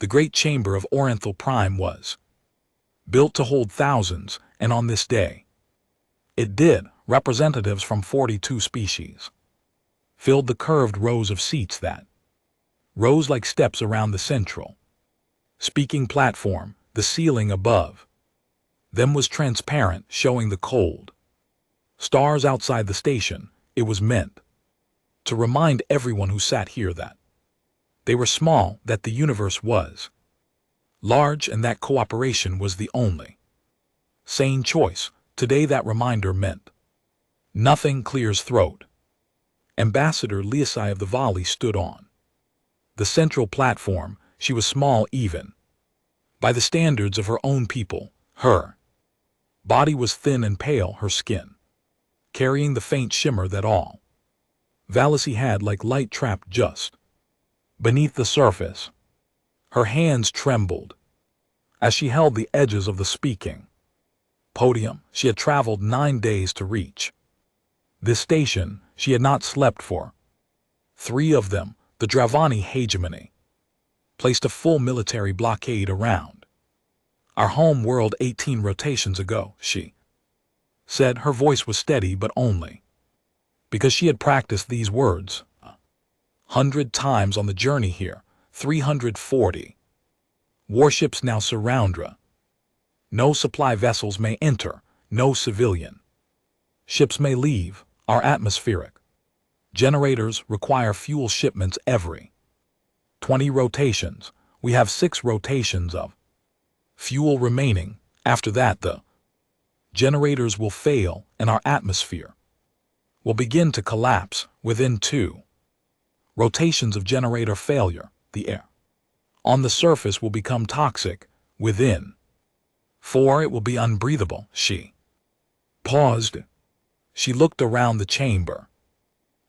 The great chamber of Oriental Prime was built to hold thousands, and on this day, it did. Representatives from 42 species filled the curved rows of seats that rose like steps around the central speaking platform. The ceiling above them was transparent, showing the cold stars outside the station. It was meant to remind everyone who sat here that they were small, that the universe was large, and that cooperation was the only sane choice. Today that reminder meant nothing. Clear's throat. Ambassador Leasai of the Valley stood on the central platform. She was small even by the standards of her own people. Her body was thin and pale, her skin carrying the faint shimmer that all Valisi had, like light trapped just beneath the surface. Her hands trembled as she held the edges of the speaking podium. She had traveled 9 days to reach this station. She had not slept for 3 of them. The Dravani hegemony placed a full military blockade around our home world 18 rotations ago, she said. Her voice was steady, but only because she had practiced these words 100 times on the journey here. 340 warships now surround her. No supply vessels may enter, no civilian ships may leave. Our atmospheric generators require fuel shipments every 20 rotations. We have 6 rotations of fuel remaining. After that, the generators will fail and our atmosphere will begin to collapse. Within 2 rotations of generator failure, the air on the surface will become toxic. Within 4, it will be unbreathable. She paused. She looked around the chamber.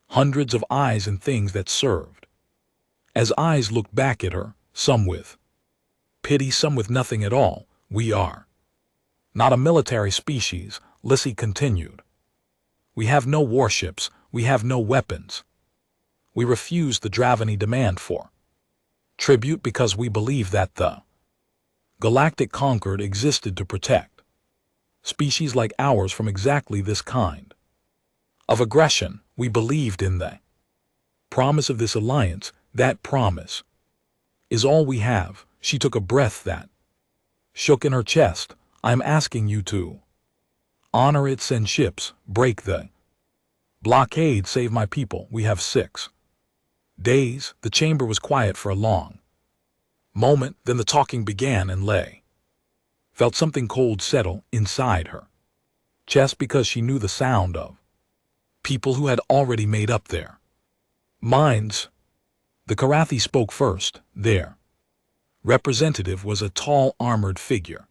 Hundreds of eyes and things that served as eyes looked back at her, some with pity, some with nothing at all. We are not a military species, Lissy continued. We have no warships, we have no weapons. We refuse the Dravani demand for tribute because we believe that the Galactic Concord existed to protect species like ours from exactly this kind of aggression. We believed in the promise of this alliance. That promise is all we have. She took a breath that shook in her chest. I'm asking you to honor it. Send ships, break the blockade, save my people. We have 6 days. The chamber was quiet for a long moment. Then the talking began, and Lei felt something cold settle inside her chest because she knew the sound of people who had already made up their minds. The Karathi spoke first. Their representative was a tall, armored figure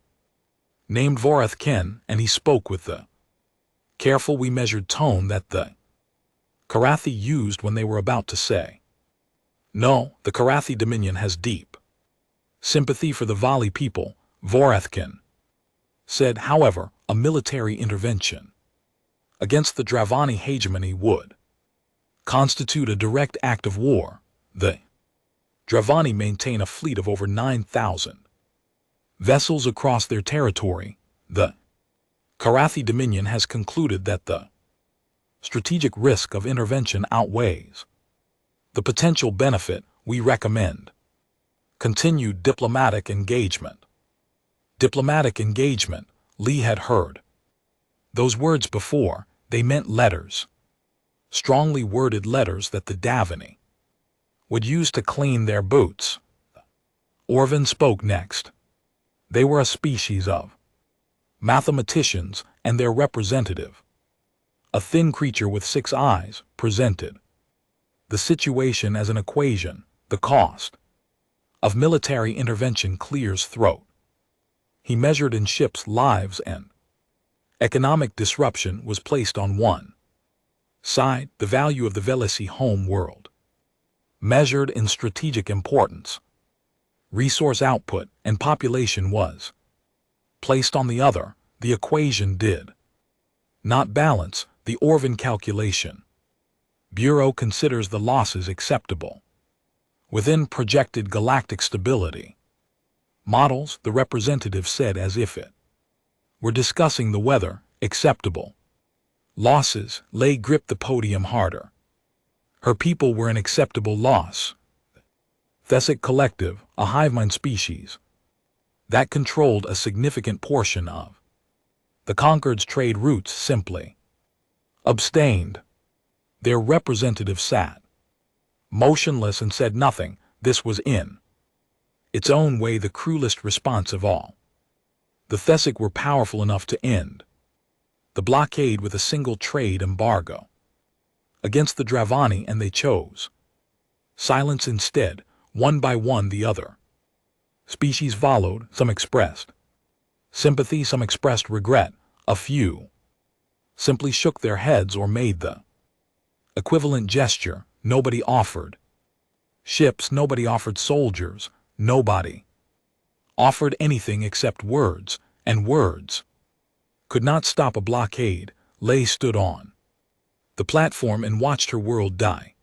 named Vorath Ken, and he spoke with the careful, we measured tone that the Karathi used when they were about to say no. The Karathi Dominion has deep sympathy for the Vali people, Vorathkin said. However, a military intervention against the Dravani hegemony would constitute a direct act of war. The Dravani maintain a fleet of over 9,000 vessels across their territory. The Karathi Dominion has concluded that the strategic risk of intervention outweighs the potential benefit. We recommend continued diplomatic engagement. Diplomatic engagement. Lee had heard those words before. They meant letters, strongly worded letters that the Davani would use to clean their boots. Orvin spoke next. They were a species of mathematicians, and their representative, a thin creature with 6 eyes, presented the situation as an equation. The cost of military intervention. Clear's throat. He measured in ships' lives, and economic disruption was placed on one side. The value of the Velisi home world, measured in strategic importance, resource output, and population, was placed on the other. The equation did not balance. The Orvin calculation Bureau considers the losses acceptable within projected galactic stability. Models, the representative said as if it were discussing the weather. Acceptable. Losses, Lay gripped the podium harder. Her people were an acceptable loss. Thesic collective, a hive mind species that controlled a significant portion of the Concord's trade routes, simply abstained. Their representative sat motionless and said nothing. This was in its own way the cruelest response of all. The Thesic were powerful enough to end the blockade with a single trade embargo against the Dravani, and they chose silence instead. One by one the other species followed. Some expressed sympathy, some expressed regret. A few simply shook their heads or made the equivalent gesture. Nobody offered ships, nobody offered soldiers, nobody offered anything except words, and words could not stop a blockade. Lay stood on the platform and watched her world die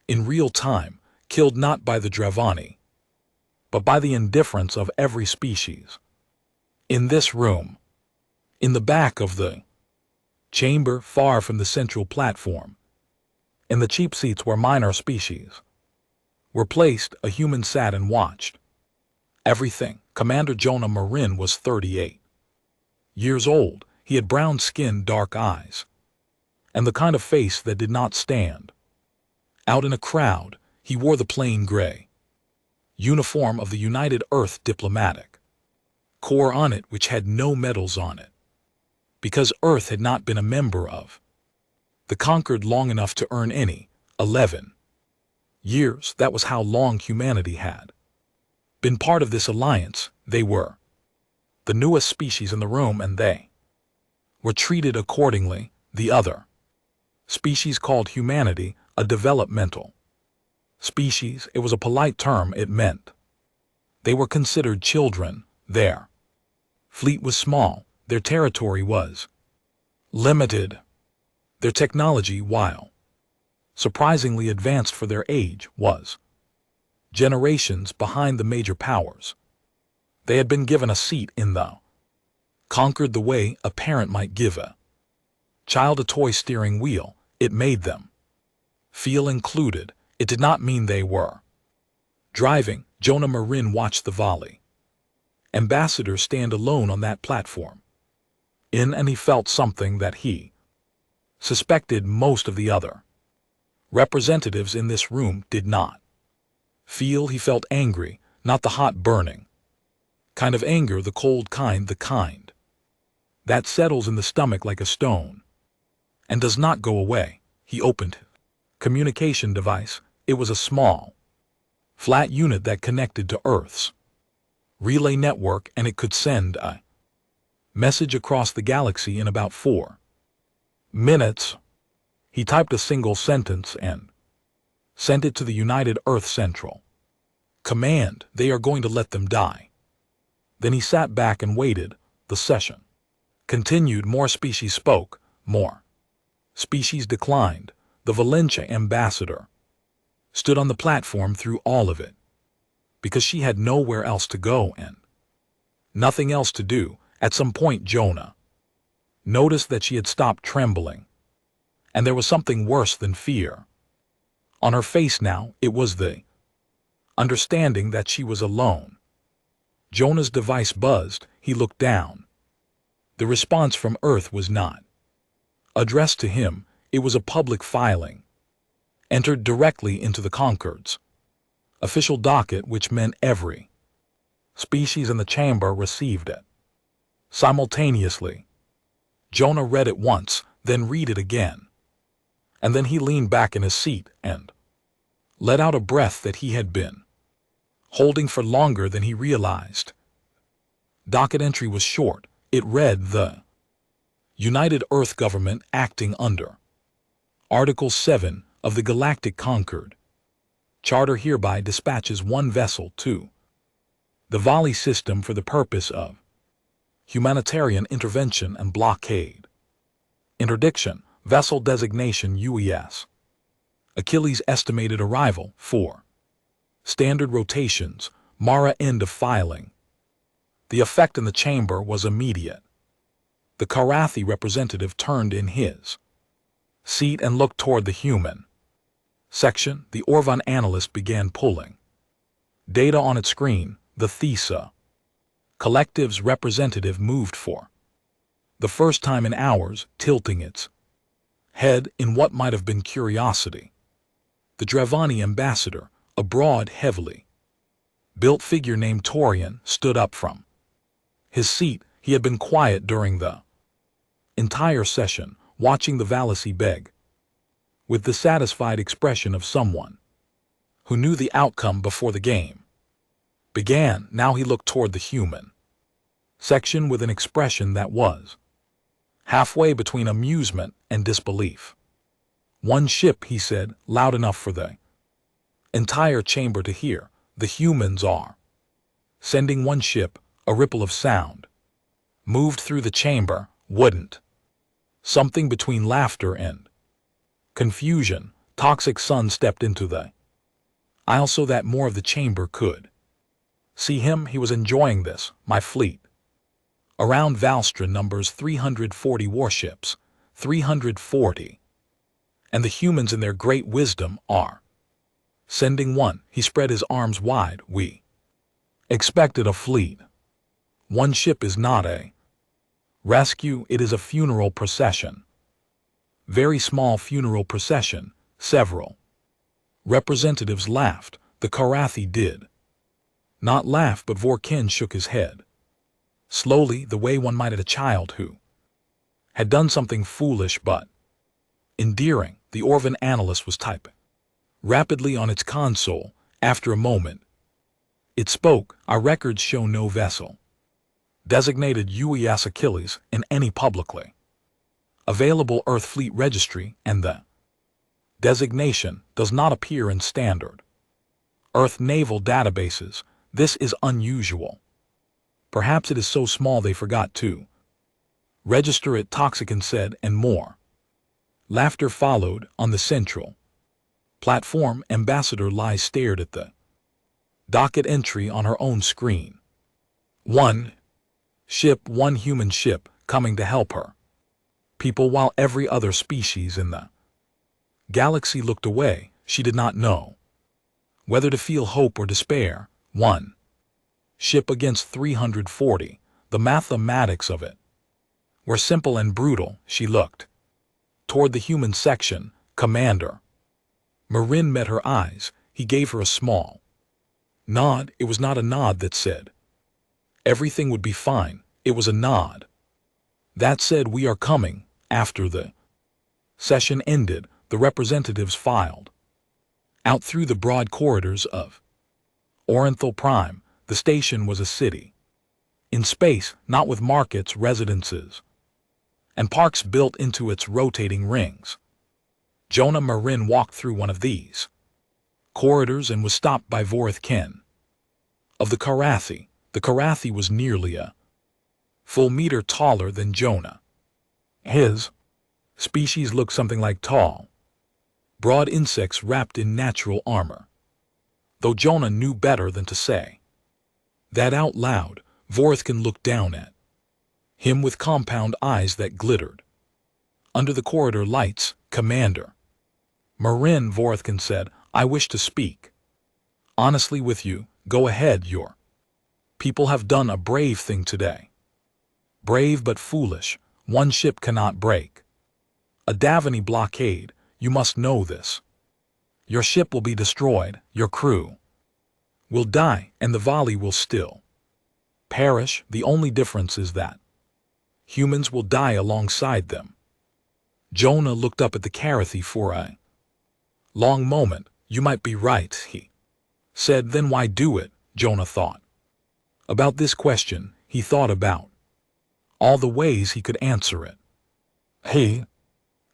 in real time, killed not by the Dravani, but by the indifference of every species. In this room, in the back of the chamber, far from the central platform, in the cheap seats where minor species were placed, a human sat and watched everything. Commander Jonah Marin was 38 years old. He had brown skin, dark eyes, and the kind of face that did not stand out in a crowd. He wore the plain gray uniform of the United Earth Diplomatic Corps on it, which had no medals on it, because Earth had not been a member of the Concord long enough to earn any. 11 years, that was how long humanity had been part of this alliance. They were the newest species in the room, and they were treated accordingly. The other species called humanity a developmental species. It was a polite term. It meant they were considered children. Their fleet was small. Their territory was limited. Their technology, while surprisingly advanced for their age, was generations behind the major powers. They had been given a seat in the Concord the way a parent might give a child a toy steering wheel. It made them feel included. It did not mean they were driving. Jonah Marin watched the volley ambassador stand alone on that platform, and he felt something that he suspected most of the other representatives in this room did not feel. He felt angry, not the hot, burning kind of anger, the cold kind, the kind that settles in the stomach like a stone and does not go away. He opened his communication device. It was a small, flat unit that connected to Earth's relay network, and it could send a message across the galaxy in about 4 minutes. He typed a single sentence and sent it to the United Earth Central Command. They are going to let them die. Then he sat back and waited. The session continued. More species spoke. More species declined. The Valencia ambassador stood on the platform through all of it, because she had nowhere else to go and nothing else to do. At some point, Jonah noticed that she had stopped trembling, and there was something worse than fear on her face now. It was the understanding that she was alone. Jonah's device buzzed. He looked down. The response from Earth was not addressed to him. It was a public filing, entered directly into the Concord's official docket, which meant every species in the chamber received it simultaneously. Jonah read it once, then read it again, and then he leaned back in his seat and let out a breath that he had been holding for longer than he realized. Docket entry was short. It read, "The United Earth Government, acting under Article 7 of the Galactic Concord Charter, hereby dispatches one vessel to the Valley system for the purpose of humanitarian intervention and blockade. Interdiction, vessel designation UES. Achilles, estimated arrival 4. Standard rotations, Mara, end of filing. The effect in the chamber was immediate. The Karathi representative turned in his seat and looked toward the human section. The Orvan analyst began pulling data on its screen. The THESA collective's representative moved for the first time in hours, tilting its head in what might have been curiosity. The Dravani ambassador, a broad, heavily built figure named Torian, stood up from his seat. He had been quiet during the entire session, watching the Valisi beg with the satisfied expression of someone who knew the outcome before the game began. Now he looked toward the human section with an expression that was halfway between amusement and disbelief. "One ship," he said, loud enough for the entire chamber to hear. "The humans are sending one ship." A ripple of sound moved through the chamber. "Wouldn't." Something between laughter and confusion. Toxic Sun stepped into the aisle so that more of the chamber could see him. He was enjoying this. "My fleet around Valstra numbers 340 warships, 340. And the humans in their great wisdom are sending one." He spread his arms wide. "We expected a fleet. One ship is not a rescue, it is a funeral procession." Very small funeral procession. Several representatives laughed. The Karathi did not laugh, but Vorkin shook his head slowly, the way one might at a child who had done something foolish but endearing. The Orvan analyst was typing rapidly on its console. After a moment, it spoke. "Our records show no vessel designated UES Achilles in any publicly available Earth Fleet registry, and the designation does not appear in standard Earth naval databases. This is unusual. Perhaps it is so small they forgot to register it," Toxican said, and more laughter followed. On the central platform, Ambassador Lai stared at the docket entry on her own screen. "One ship, one human ship, coming to help her people, while every other species in the galaxy looked away." She did not know whether to feel hope or despair. One ship against 340. The mathematics of it were simple and brutal. She looked toward the human section. "Commander." Marin met her eyes. He gave her a small nod. It was not a nod that said everything would be fine. It was a nod that said, "We are coming." After the session ended, the representatives filed out through the broad corridors of Oriental Prime. The station was a city in space, not with markets, residences, and parks built into its rotating rings. Jonah Marin walked through one of these corridors and was stopped by Vorith Ken of the Karathi. The Karathi was nearly a full meter taller than Jonah. His species looked something like tall, broad insects wrapped in natural armor. Though Jonah knew better than to say that out loud, Vorithkin looked down at him with compound eyes that glittered under the corridor lights. "Commander Marin," Vorithkin said, "I wish to speak honestly with you." "Go ahead. Your people have done a brave thing today." "Brave but foolish. One ship cannot break a Davani blockade. You must know this. Your ship will be destroyed, your crew will die, and the Vali will still perish. The only difference is that humans will die alongside them." Jonah looked up at the Karathi for a long moment. "You might be right," he said. "Then why do it?" Jonah thought about this question. He thought about all the ways he could answer it. He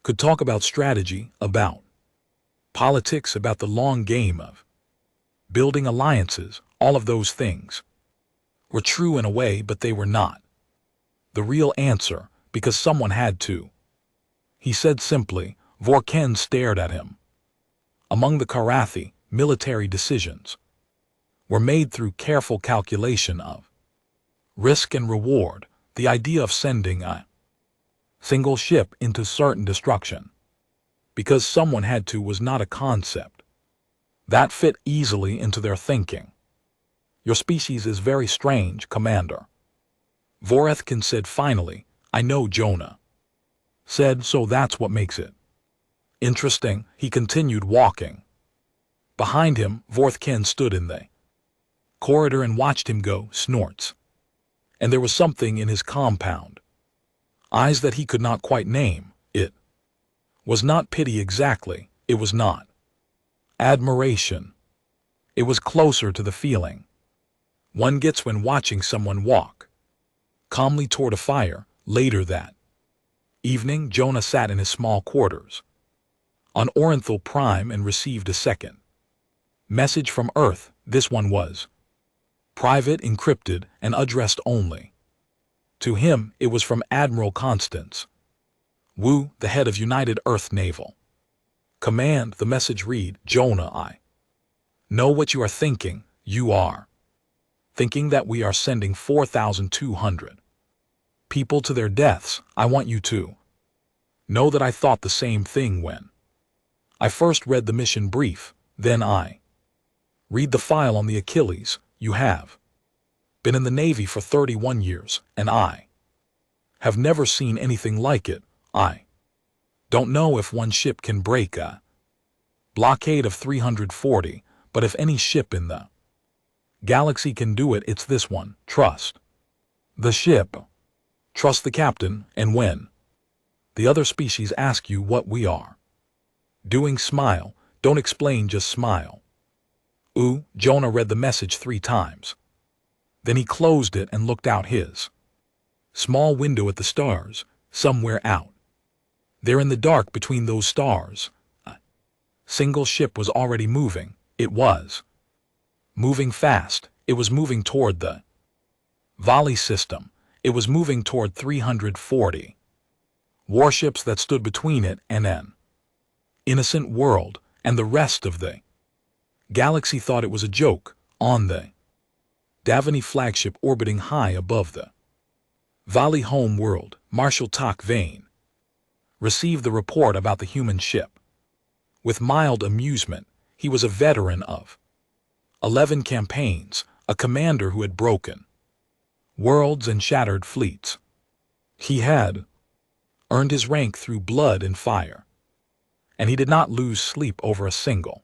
could talk about strategy, about politics, about the long game of building alliances. All of those things were true in a way, but they were not the real answer, because someone had to. He said simply. Vorken stared at him. Among the Karathi, military decisions were made through careful calculation of Risk and reward, the idea of sending a single ship into certain destruction because someone had to was not a concept that fit easily into their thinking. Your species is very strange, Commander. Vorethkin said finally. I know, Jonah said, so that's what makes it interesting. He continued walking. Behind him, Vorethkin stood in the corridor and watched him go, snorts. And there was something in his compound eyes that he could not quite name. It was not pity exactly, it was not admiration. It was closer to the feeling one gets when watching someone walk calmly toward a fire. Later that evening, Jonah sat in his small quarters on Orenthal Prime and received a second message from Earth. This one was private, encrypted, and addressed only to him. It was from Admiral Constance Wu, the head of United Earth Naval Command. The message read, Jonah, I know what you are thinking. You are thinking that we are sending 4,200 people to their deaths. I want you to know that I thought the same thing when I first read the mission brief. Then I read the file on the Achilles. You have been in the Navy for 31 years, and I have never seen anything like it. I don't know if one ship can break a blockade of 340, but if any ship in the galaxy can do it, it's this one. Trust the ship. Trust the captain, and when the other species ask you what we are doing, smile. Don't explain, just smile. Ooh, Jonah read the message 3 times. Then he closed it and looked out his small window at the stars, somewhere out there in the dark between those stars. A single ship was already moving. It was moving fast. It was moving toward the volley system. It was moving toward 340 warships that stood between it and an innocent world, and the rest of the galaxy thought it was a joke. On the Davani flagship orbiting high above the volley home world, Marshal Tak Vane received the report about the human ship with mild amusement. He was a veteran of 11 campaigns, a commander who had broken worlds and shattered fleets. He had earned his rank through blood and fire, and he did not lose sleep over a single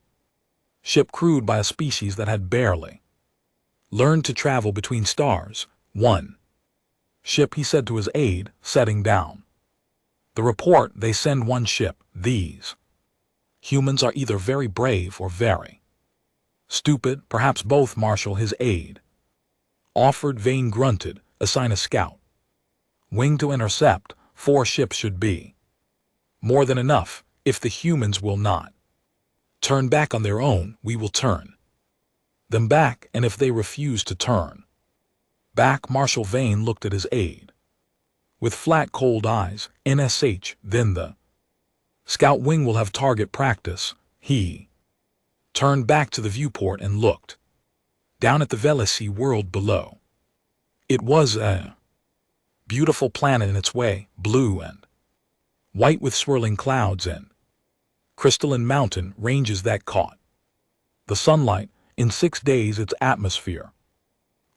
ship crewed by a species that had barely learned to travel between stars. One ship, he said to his aide, setting down the report. They send one ship. These humans are either very brave or very stupid, perhaps both. Marshal, his aide offered. Vane grunted. Assign a scout wing to intercept. 4 ships should be more than enough. If the humans will not turn back on their own, we will turn them back, and if they refuse to turn back, Marshal Vane looked at his aide with flat, cold eyes. NSH, then the scout wing will have target practice. He turned back to the viewport and looked down at the Velisi world below. It was a beautiful planet in its way, blue and white with swirling clouds and crystalline mountain ranges that caught the sunlight. In 6 days its atmosphere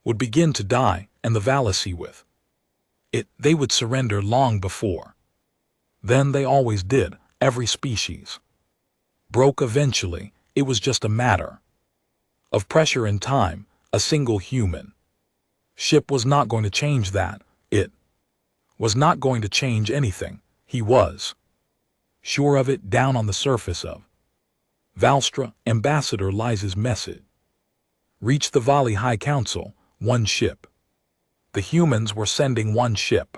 would begin to die, and the Velisi with it, they would surrender long before then. They always did. Every species broke eventually. It was just a matter of pressure and time. A single human ship was not going to change that. It was not going to change anything. He was sure of it. Down on the surface of Valstra, Ambassador Liza's message reached the Valley High Council. 1 ship. The humans were sending 1 ship.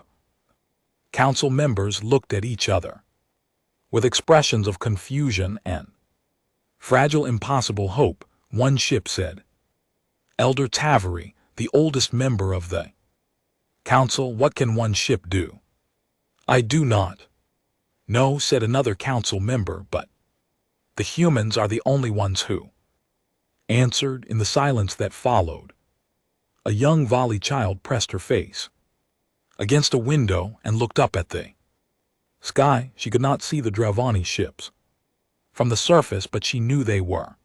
Council members looked at each other with expressions of confusion and fragile, impossible hope. 1 ship said. Elder Tavery, the oldest member of the council, what can 1 ship do? I do not know, said another council member, but the humans are the only ones who answered. In the silence that followed, a young Valley child pressed her face against a window and looked up at the sky. She could not see the Dravani ships from the surface, but she knew they were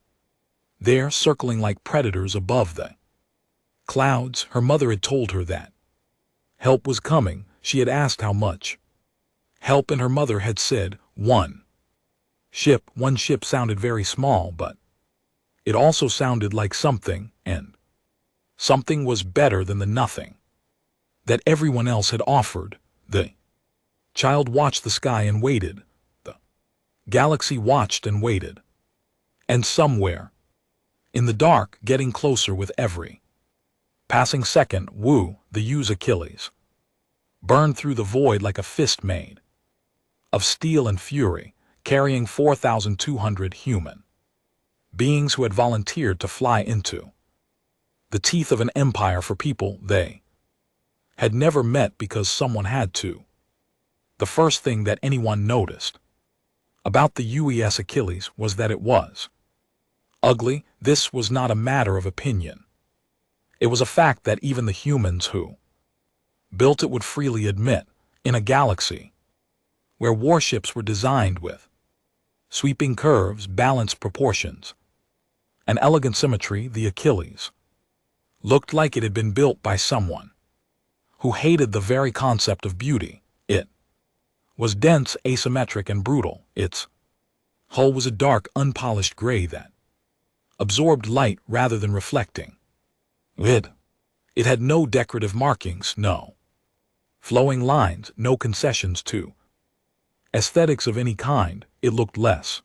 there, circling like predators above the clouds. Her mother had told her that help was coming. She had asked how much help, and her mother had said, one ship. One ship sounded very small, but it also sounded like something, and something was better than the nothing that everyone else had offered. The child watched the sky and waited. The galaxy watched and waited. And somewhere in the dark, getting closer with every passing second, Wu, the Yu's Achilles, burned through the void like a fist made of steel and fury, carrying 4,200 human beings who had volunteered to fly into the teeth of an empire for people they had never met because someone had to. The first thing that anyone noticed about the UES Achilles was that it was ugly. This was not a matter of opinion. It was a fact that even the humans who built it would freely admit. In a galaxy where warships were designed with sweeping curves, balanced proportions, and elegant symmetry, the Achilles looked like it had been built by someone who hated the very concept of beauty. It was dense, asymmetric, and brutal. Its hull was a dark, unpolished gray that absorbed light rather than reflecting it. It had no decorative markings, no flowing lines, no concessions to aesthetics of any kind. It looked less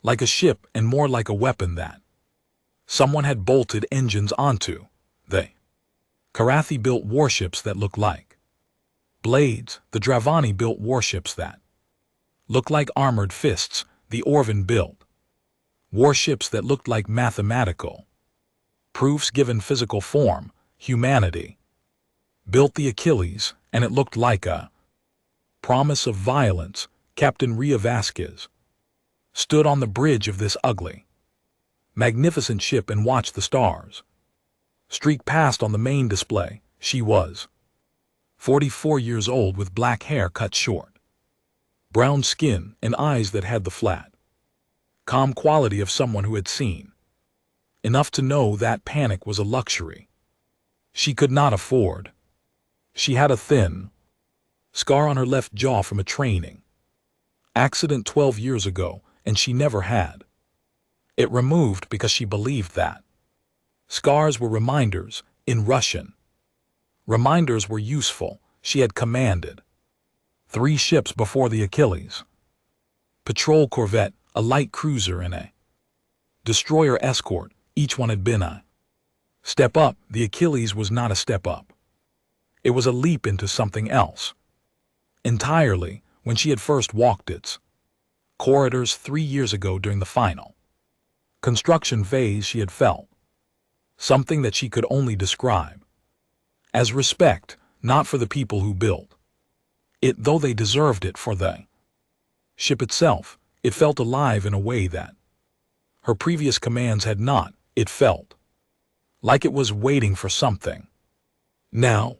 like a ship and more like a weapon that someone had bolted engines onto. The Karathi built warships that looked like blades. The Dravani built warships that looked like armored fists. The Orvan built warships that looked like mathematical proofs given physical form. Humanity built the Achilles, and it looked like a promise of violence. Captain Ria Vasquez stood on the bridge of this ugly, magnificent ship and watched the stars streak past on the main display. She was 44 years old, with black hair cut short, brown skin, and eyes that had the flat, calm quality of someone who had seen enough to know that panic was a luxury she could not afford. She had a thin scar on her left jaw from a training accident 12 years ago, and she never had it removed because she believed that scars were reminders. In Russian, reminders were useful. She had commanded 3 ships before the Achilles: patrol corvette, a light cruiser, and a destroyer escort. Each one had been a step up. The Achilles was not a step up. It was a leap into something else entirely. When she had first walked its corridors 3 years ago during the final construction phase, she had felt something that she could only describe as respect, not for the people who built it, though they deserved it, for the ship itself. It felt alive in a way that her previous commands had not. It felt like it was waiting for something. Now,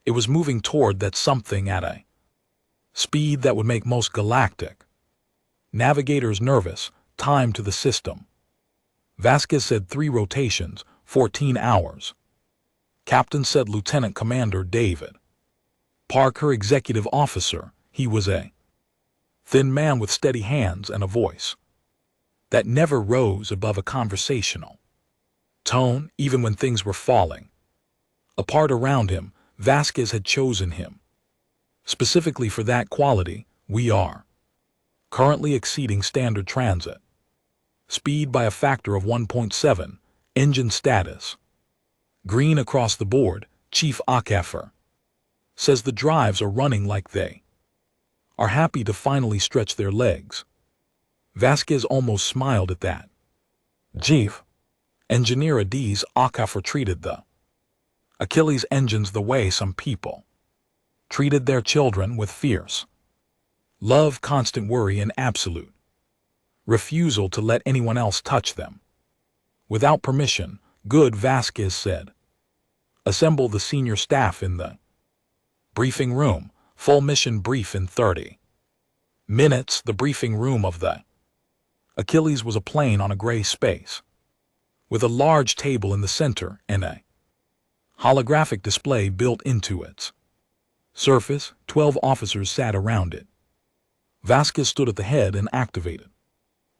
it was moving toward that something at a speed that would make most galactic navigators nervous. Time to the system. Vasquez said 3 rotations, 14 hours. Captain said Lieutenant Commander David Parker, executive officer. He was a thin man with steady hands and a voice that never rose above a conversational tone, even when things were falling apart around him. Vasquez had chosen him specifically for that quality. We are currently exceeding standard transit speed by a factor of 1.7. Engine status green across the board. Chief Akafer says the drives are running like they are happy to finally stretch their legs. Vasquez almost smiled at that. Chief Engineer Adiz Akafer treated the Achilles engines the way some people treated their children, with fierce love, constant worry, and absolute refusal to let anyone else touch them without permission. Good, Vasquez said. Assemble the senior staff in the briefing room. Full mission brief in 30 minutes. The briefing room of the Achilles was a plane on a gray space, with a large table in the center and a holographic display built into its surface. 12 officers sat around it. Vasquez stood at the head and activated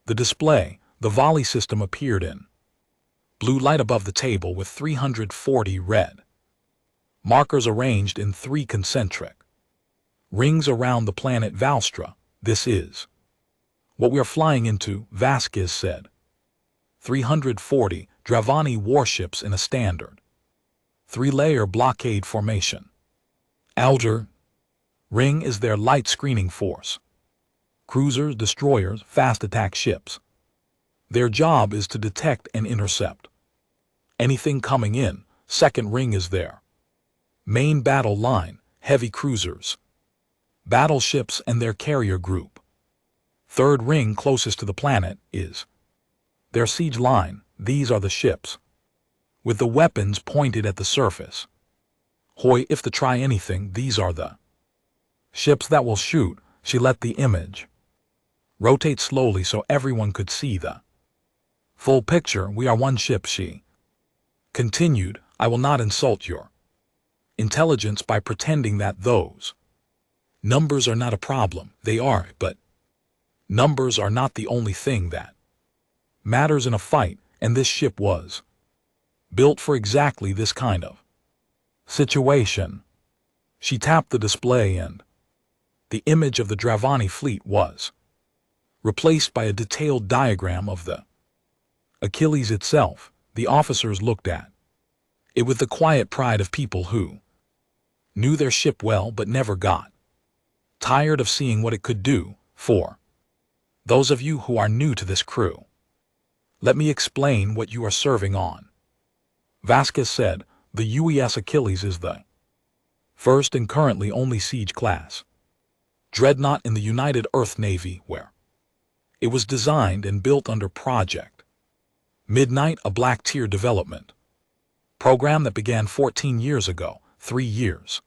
the display. The volley system appeared in blue light above the table with 340 red markers arranged in 3 concentric rings around the planet Valstra. This is what we are flying into, Vasquez said. 340 Dravani warships in a standard 3-layer blockade formation. Outer ring is their light screening force. Cruisers, destroyers, fast attack ships. Their job is to detect and intercept anything coming in. Second ring is their main battle line, heavy cruisers, battleships and their carrier group. Third ring, closest to the planet, is their siege line. These are the ships with the weapons pointed at the surface. Hoy, if to try anything, these are the ships that will shoot. She let the image rotate slowly so everyone could see the full picture. We are one ship, she continued. I will not insult your intelligence by pretending that those numbers are not a problem. They are, but numbers are not the only thing that matters in a fight, and this ship was built for exactly this kind of situation. She tapped the display and the image of the Dravani fleet was replaced by a detailed diagram of the Achilles itself. The officers looked at it with the quiet pride of people who knew their ship well but never got tired of seeing what it could do. For those of you who are new to this crew, let me explain what you are serving on. Vasquez said, the UES Achilles is the first and currently only siege class dreadnought in the United Earth Navy, where it was designed and built under Project Midnight, a black tier development program that began 14 years ago, 3 years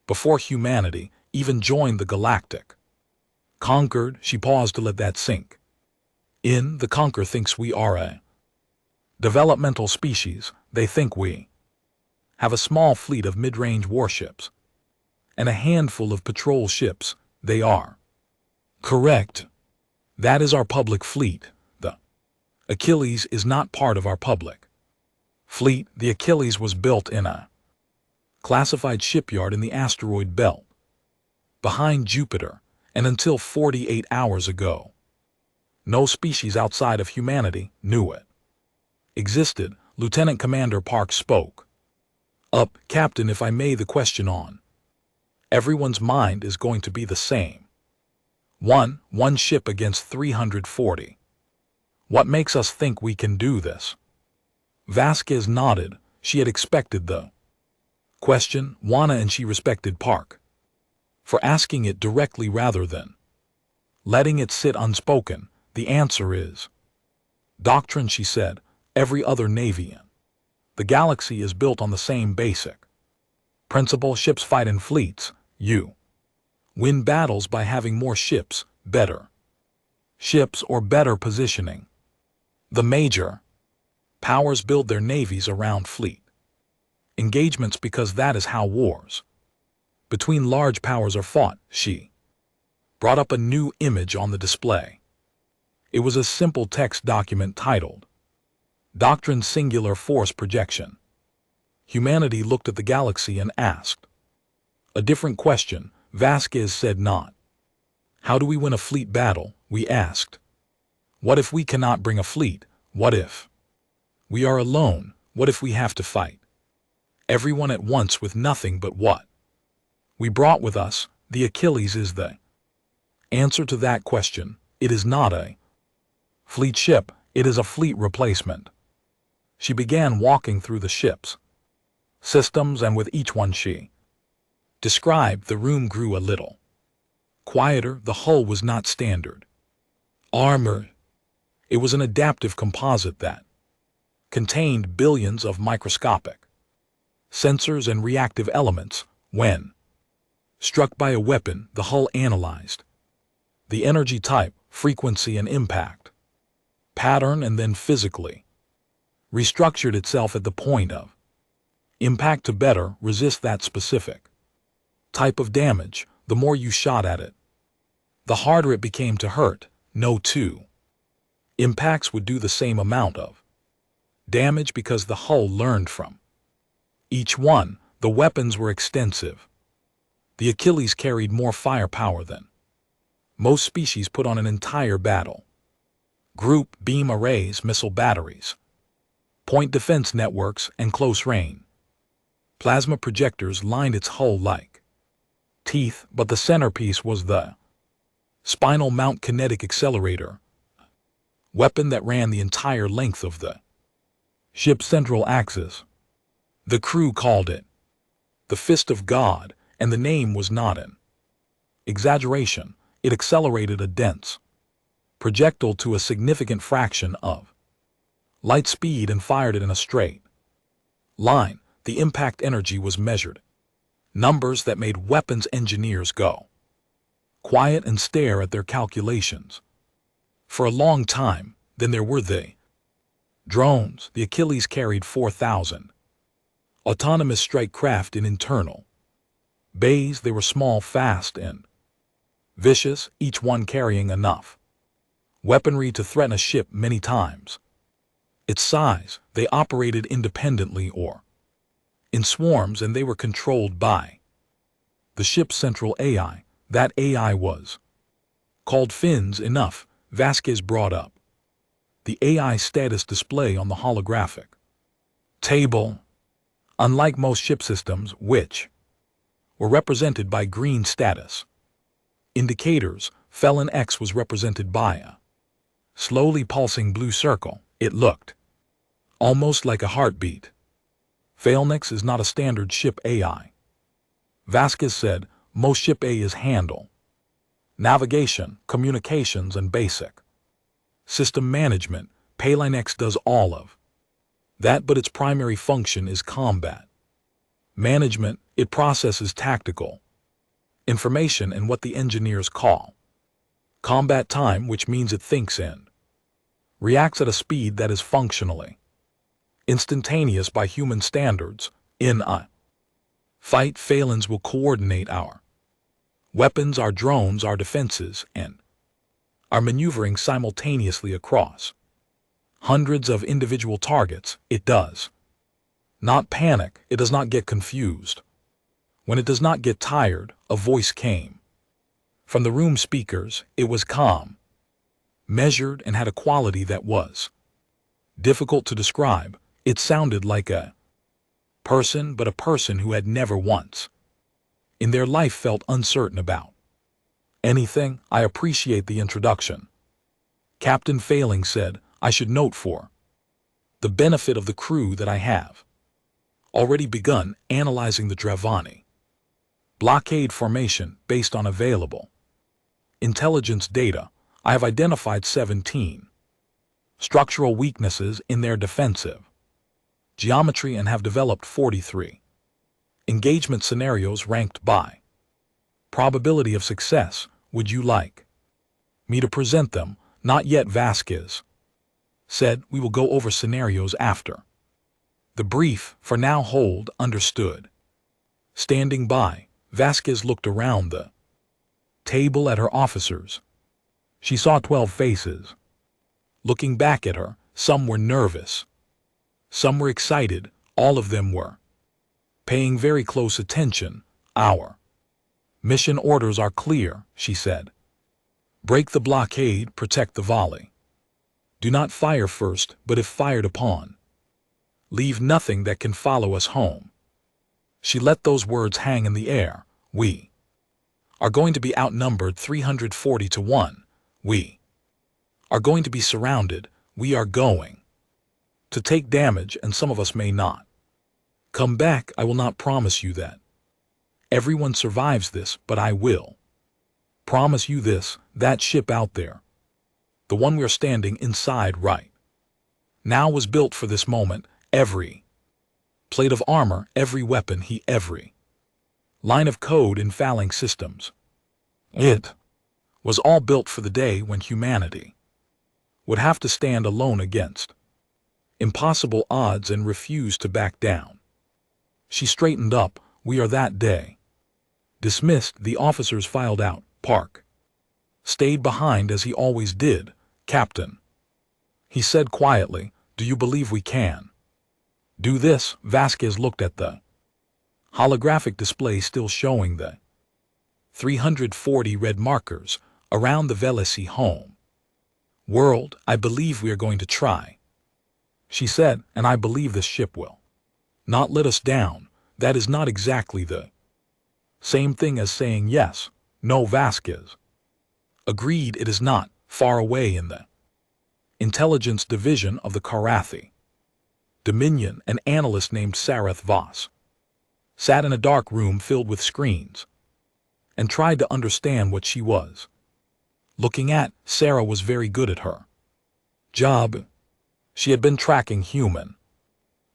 before humanity even joined the galactic Concord. She paused to let that sink in. The Conquer thinks we are a developmental species. They think we have a small fleet of mid-range warships and a handful of patrol ships. They are correct. That is our public fleet. The Achilles is not part of our public fleet. The Achilles was built in a classified shipyard in the asteroid belt behind Jupiter, and until 48 hours ago, no species outside of humanity knew it existed. Lieutenant Commander Park spoke up. Captain, if I may, the question on everyone's mind is going to be the same. One ship against 340. What makes us think we can do this? Vasquez nodded. She had expected the question, Juana, and she respected Park for asking it directly rather than letting it sit unspoken. The answer is doctrine, she said. Every other navy in the galaxy is built on the same basic principle. Ships fight in fleets. You win battles by having more ships, better ships, or better positioning. The major powers build their navies around fleet engagements because that is how wars between large powers are fought. She brought up a new image on the display. It was a simple text document titled Doctrine Singular Force Projection. Humanity looked at the galaxy and asked a different question. Vasquez said, not how do we win a fleet battle, we asked. What if we cannot bring a fleet? What if we are alone? What if we have to fight everyone at once with nothing but what we brought with us? The Achilles is the answer to that question. It is not a fleet ship, it is a fleet replacement. She began walking through the ship's systems, and with each one she described, the room grew a little quieter. The hull was not standard armor. It was an adaptive composite that contained billions of microscopic sensors and reactive elements. When struck by a weapon, the hull analyzed the energy type, frequency and impact pattern, and then physically restructured itself at the point of impact to better resist that specific type of damage. The more you shot at it, the harder it became to hurt. No two impacts would do the same amount of damage because the hull learned from each one. The weapons were extensive. The Achilles carried more firepower than most species put on an entire battle group. Beam arrays, missile batteries, point defense networks, and close-range plasma projectors lined its hull like teeth, but the centerpiece was the spinal mount kinetic accelerator, weapon that ran the entire length of the ship's central axis. The crew called it the Fist of God, and the name was not an exaggeration. It accelerated a dense projectile to a significant fraction of light speed and fired it in a straight line. The impact energy was measured, numbers that made weapons engineers go quiet and stare at their calculations for a long time. Then there were the drones. The Achilles carried 4,000 autonomous strike craft in internal bays. They were small, fast, and vicious, each one carrying enough weaponry to threaten a ship many times its size. They operated independently or in swarms, and they were controlled by the ship's central AI. That AI was called fins. Enough. Vasquez brought up the AI status display on the holographic table. Unlike most ship systems, which were represented by green status indicators, Felon X was represented by a slowly pulsing blue circle. It looked almost like a heartbeat. Phalanx is not a standard ship AI, Vasquez said. Most ship AIs handle navigation, communications, and basic system management. Phalanx X does all of that, but its primary function is combat management. It processes tactical information and what the engineers call combat time, which means it thinks and reacts at a speed that is functionally instantaneous by human standards. In a fight, Phalans will coordinate our weapons, our drones, our defenses, and our maneuvering simultaneously across hundreds of individual targets. It does not panic. It does not get confused. When it does not get tired, a voice came from the room speakers. It was calm, measured, and had a quality that was difficult to describe. It sounded like a person, but a person who had never once in their life felt uncertain about anything. I appreciate the introduction, Captain Failing said. I should note for the benefit of the crew that I have already begun analyzing the Dravani blockade formation based on available intelligence data. I have identified 17 structural weaknesses in their defensive geometry and have developed 43 engagement scenarios ranked by probability of success. Would you like me to present them? Not yet, Vasquez said. We will go over scenarios after the brief. For now, hold. Understood. Standing by, Vasquez looked around the table at her officers. She saw 12 faces looking back at her. Some were nervous, some were excited, all of them were paying very close attention. Our mission orders are clear, she said. Break the blockade, protect the volley. Do not fire first, but if fired upon, leave nothing that can follow us home. She let those words hang in the air. We are going to be outnumbered 340 to 1. We are going to be surrounded. We are going to take damage, and some of us may not come back. I will not promise you that everyone survives this, but I will promise you this: that ship out there, the one we're standing inside right now, was built for this moment. Every plate of armor, every weapon, every line of code in phalanx systems. It was all built for the day when humanity would have to stand alone against impossible odds and refuse to back down. She straightened up. We are that day. Dismissed, the officers filed out. Park stayed behind as he always did. Captain, he said quietly, do you believe we can do this? Vasquez looked at the holographic display still showing the 340 red markers around the Velesi home. World, I believe we are going to try, she said, and I believe this ship will not let us down. That is not exactly the same thing as saying yes. No, Vasquez agreed. It is not. Far away in the intelligence division of the Karathi Dominion, an analyst named Sarath Voss sat in a dark room filled with screens and tried to understand what she was looking at. Sarah was very good at her job. She had been tracking human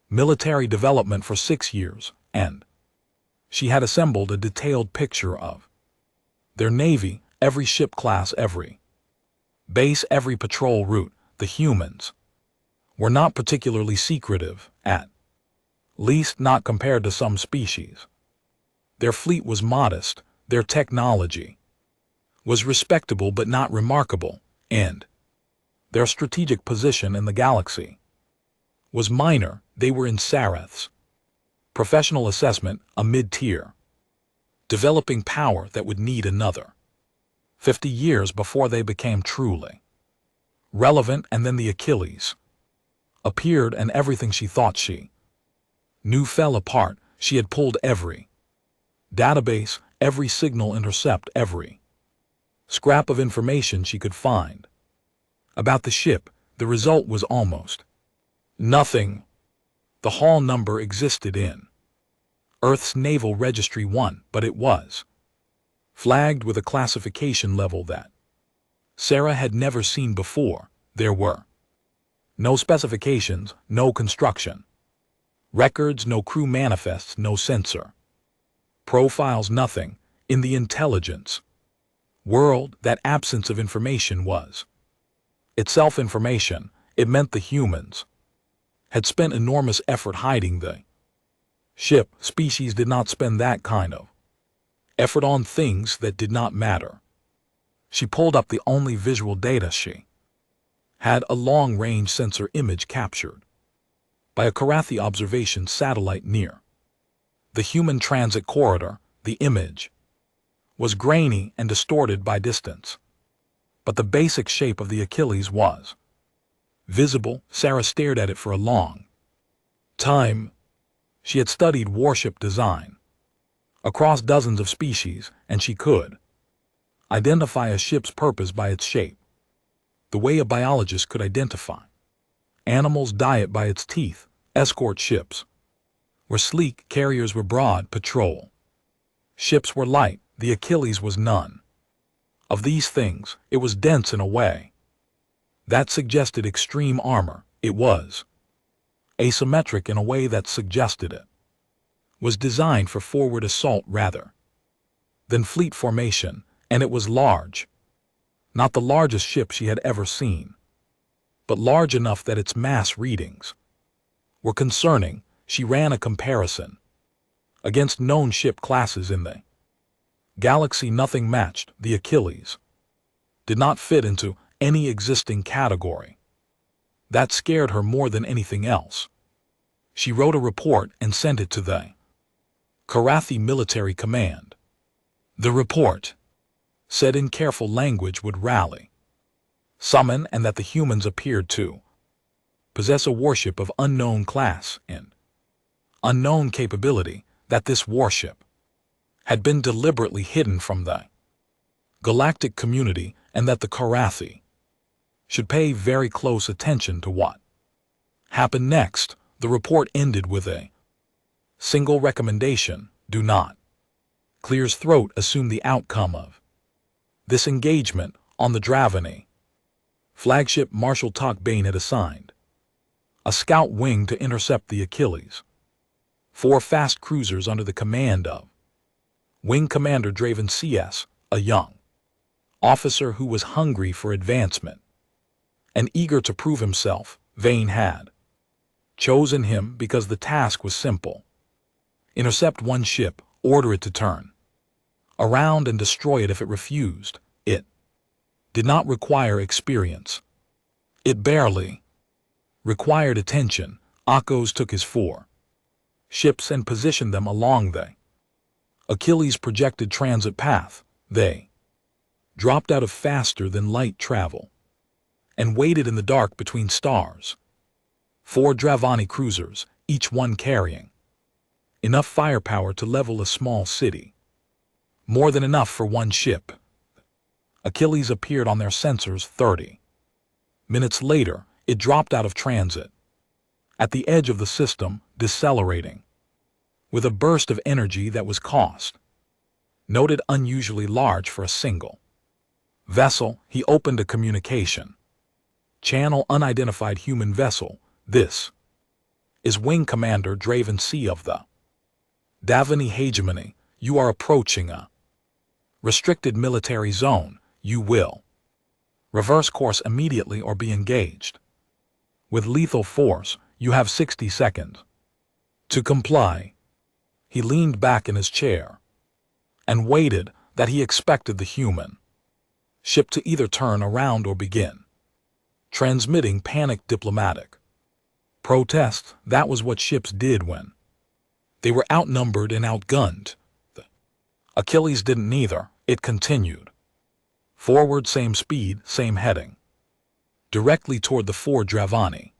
military development for 6 years, and she had assembled a detailed picture of their navy, every ship class, every base, every patrol route. The humans were not particularly secretive, at least not compared to some species. Their fleet was modest, their technology was respectable but not remarkable, and their strategic position in the galaxy was minor. They were in Sarath's professional assessment a mid-tier, developing power that would need another 50 years before they became truly relevant. And then the Achilles appeared, and everything she thought she knew fell apart. She had pulled every database, every signal intercept, every scrap of information she could find about the ship. The result was almost nothing. The hull number existed in Earth's Naval Registry 1, but it was flagged with a classification level that Sarah had never seen before. There were no specifications, no construction records, no crew manifests, no sensor profiles, nothing. In the intelligence world, that absence of information was itself information. It meant the humans had spent enormous effort hiding the ship. Species did not spend that kind of effort on things that did not matter. She pulled up the only visual data she had, a long-range sensor image captured by a Karathi observation satellite near the human transit corridor. The image was grainy and distorted by distance, but the basic shape of the Achilles was visible. Sarah stared at it for a long time. She had studied warship design across dozens of species, and she could identify a ship's purpose by its shape, the way a biologist could identify animals' diet by its teeth. Escort ships were sleek, carriers were broad, patrol ships were light. The Achilles was none of these things. It was dense in a way that suggested extreme armor. It was asymmetric in a way that suggested it was designed for forward assault rather than fleet formation, and it was large. Not the largest ship she had ever seen, but large enough that its mass readings were concerning. She ran a comparison against known ship classes in the galaxy. Nothing matched. The Achilles did not fit into any existing category. That scared her more than anything else. She wrote a report and sent it to the Karathi Military Command. The report said in careful language would rally, summon, and that the humans appeared to possess a warship of unknown class and unknown capability, that this warship had been deliberately hidden from the galactic community, and that the Karathi should pay very close attention to what happened next. The report ended with a single recommendation: do not clear's throat assume the outcome of this engagement. On the Dravani flagship, Marshal Takbane had assigned a scout wing to intercept the Achilles. 4 fast cruisers under the command of Wing Commander Draven CS, a young officer who was hungry for advancement and eager to prove himself. Vane had chosen him because the task was simple. Intercept one ship, order it to turn around and destroy it if it refused. It did not require experience. It barely required attention. Akos took his 4 ships and positioned them along the Achilles' projected transit path. They dropped out of faster than light travel and waited in the dark between stars. 4 Dravani cruisers, each one carrying enough firepower to level a small city. More than enough for one ship. Achilles appeared on their sensors 30 minutes later. It dropped out of transit at the edge of the system, decelerating with a burst of energy that was noted unusually large for a single vessel. He opened a communication channel. Unidentified human vessel. This is Wing Commander Draven C of the Davani Hegemony. You are approaching a restricted military zone. You will reverse course immediately or be engaged with lethal force. You have 60 seconds to comply. He leaned back in his chair and waited. That he expected the human ship to either turn around or begin transmitting panic diplomatic protest. That was what ships did when they were outnumbered and outgunned. The Achilles didn't either. It continued forward, same speed, same heading, directly toward the 4 Dravani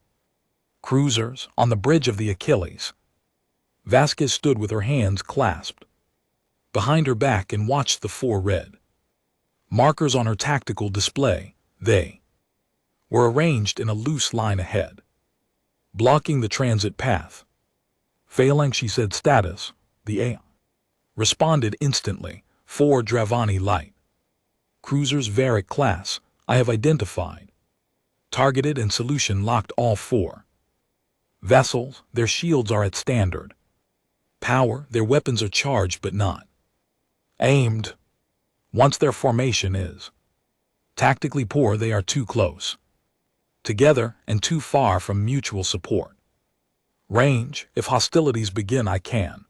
cruisers on the bridge of the Achilles. Vasquez stood with her hands clasped behind her back and watched the 4 red markers on her tactical display. They were arranged in a loose line ahead, blocking the transit path. Failing, she said. Status. The A responded instantly. 4 Dravani light cruisers, Varric class. I have identified, targeted and solution locked all 4 vessels. Their shields are at standard power. Their weapons are charged but not aimed. Once their formation is tactically poor, they are too close together and too far from mutual support range. If hostilities begin, I can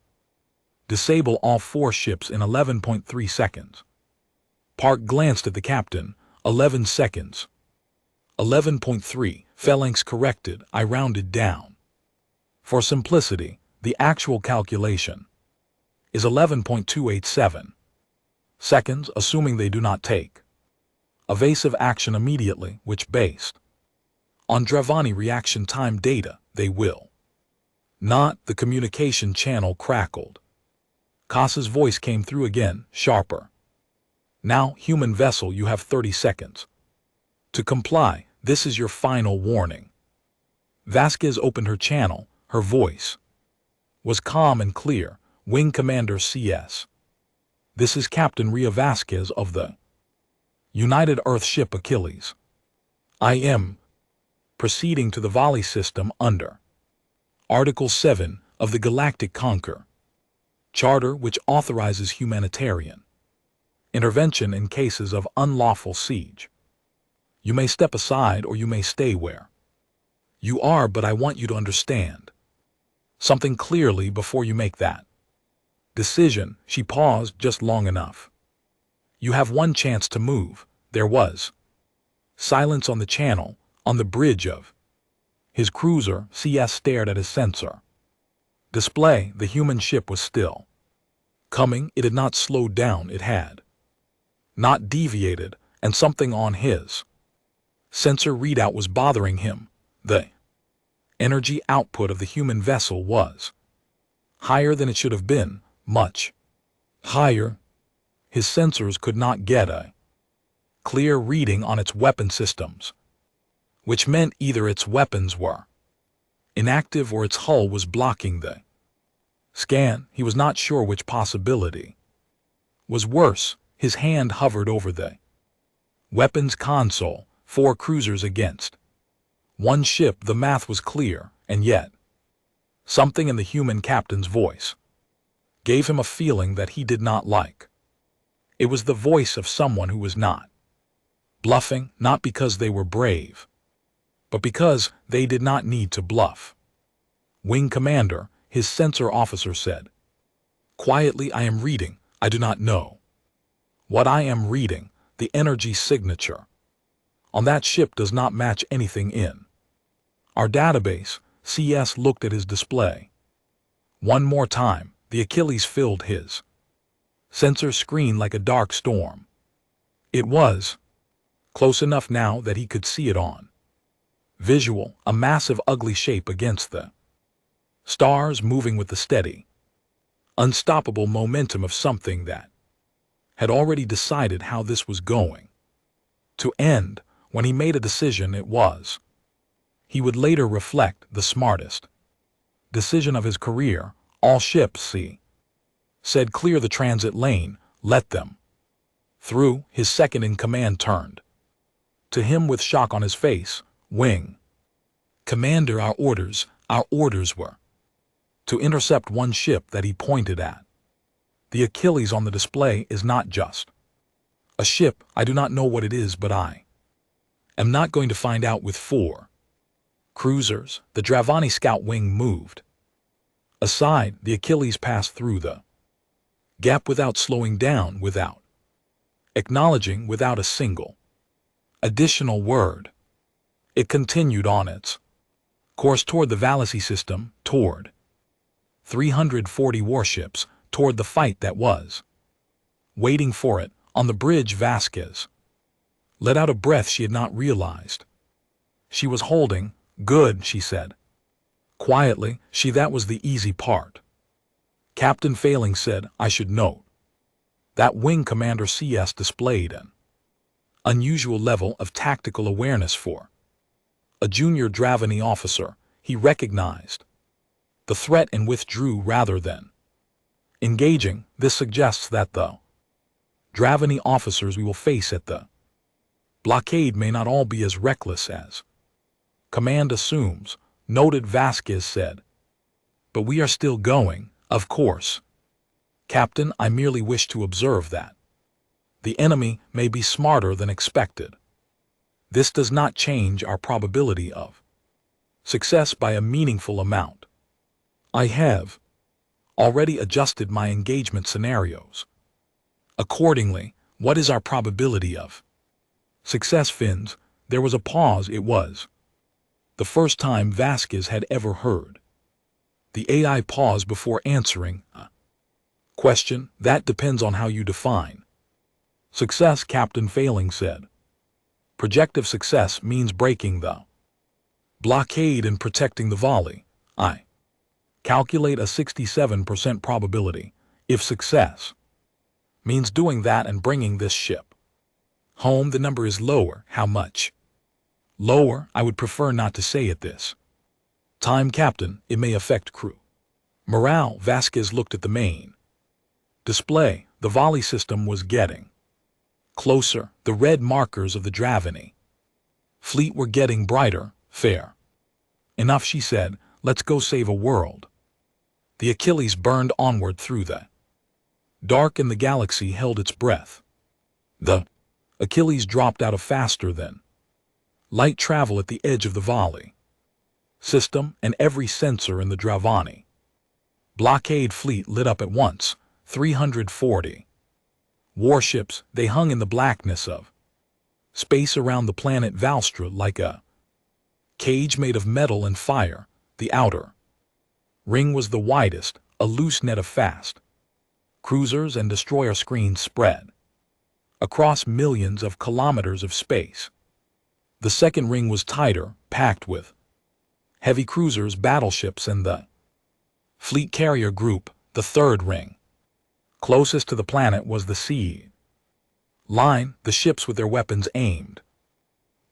disable all 4 ships in 11.3 seconds. Park glanced at the captain. 11 seconds. 11.3. Phalanx corrected. I rounded down for simplicity. The actual calculation is 11.287 seconds, assuming they do not take evasive action immediately, which, based on Dravani reaction time data, they will not. The communication channel crackled. Kasa's voice came through again, sharper. Now, human vessel, you have 30 seconds to comply. This is your final warning. Vasquez opened her channel. Her voice was calm and clear. Wing Commander CS. This is Captain Ria Vasquez of the United Earth ship Achilles. I am proceeding to the volley system under Article 7 of the Galactic Conquer Charter, which authorizes humanitarian intervention in cases of unlawful siege. You may step aside or you may stay where you are, but I want you to understand something clearly before you make that decision. She paused just long enough. You have one chance to move. There was silence on the channel. On the bridge of his cruiser, CS stared at his sensor display. The human ship was still coming. It had not slowed down. It had not deviated, and something on his sensor readout was bothering him. The energy output of the human vessel was higher than it should have been, much higher. His sensors could not get a clear reading on its weapon systems, which meant either its weapons were inactive or its hull was blocking the scan. He was not sure which possibility was worse. His hand hovered over the weapons console. 4 cruisers against one ship. The math was clear, and yet Something in the human captain's voice gave him a feeling that he did not like. It was the voice of someone who was not bluffing, not because they were brave, but because they did not need to bluff. Wing Commander, his sensor officer said. Quietly, I am reading, I do not know what I am reading, the energy signature on that ship does not match anything in our database. CS looked at his display. One more time, the Achilles filled his sensor screen like a dark storm. It was close enough now that he could see it on visual, a massive ugly shape against the stars moving with the steady, unstoppable momentum of something that had already decided how this was going to end. When he made a decision, it was, he would later reflect, the smartest decision of his career. All ships, C said, clear the transit lane, let them through. His second-in-command turned to him with shock on his face. Wing Commander, our orders were to intercept one ship that he pointed at. The Achilles on the display is not just a ship. I do not know what it is, but I am not going to find out. With 4 cruisers, the Dravani scout wing moved aside. The Achilles passed through the gap without slowing down, without acknowledging, without a single additional word. It continued on its course toward the Vallacy system, toward 340 warships, toward the fight that was waiting for it. On the bridge, Vasquez let out a breath she had not realized she was holding. Good, she said quietly. That was the easy part. Captain Failing said, I should note that Wing Commander CS displayed an unusual level of tactical awareness for a junior Dravani officer. He recognized the threat and withdrew rather than engaging. This suggests that the Dravani officers we will face at the blockade may not all be as reckless as command assumes, noted, Vasquez said. But we are still going, of course. Captain, I merely wish to observe that the enemy may be smarter than expected. This does not change our probability of success by a meaningful amount. I have already adjusted my engagement scenarios accordingly. What is our probability of success, Fins? There was a pause. It was the first time Vasquez had ever heard the AI pause before answering a question. That depends on how you define success, Captain Failing said. Projective success means breaking the blockade and protecting the volley. I calculate a 67% probability. If success means doing that and bringing this ship home, the number is lower. How much lower? I would prefer not to say at this time, Captain. It may affect crew morale. Vasquez looked at the main display. The volley system was getting closer. The red markers of the Dravani fleet were getting brighter. Fair enough, she said. Let's go save a world. The Achilles burned onward through the dark, and the galaxy held its breath. The Achilles dropped out of faster than light travel at the edge of the volley system, and every sensor in the Dravani blockade fleet lit up at once. 340 warships, they hung in the blackness of space around the planet Valstra like a cage made of metal and fire. The outer ring was the widest, a loose net of fast cruisers and destroyer screens spread across millions of kilometers of space. The second ring was tighter, packed with heavy cruisers, battleships, and the fleet carrier group. The third ring, closest to the planet, was the sea line, the ships with their weapons aimed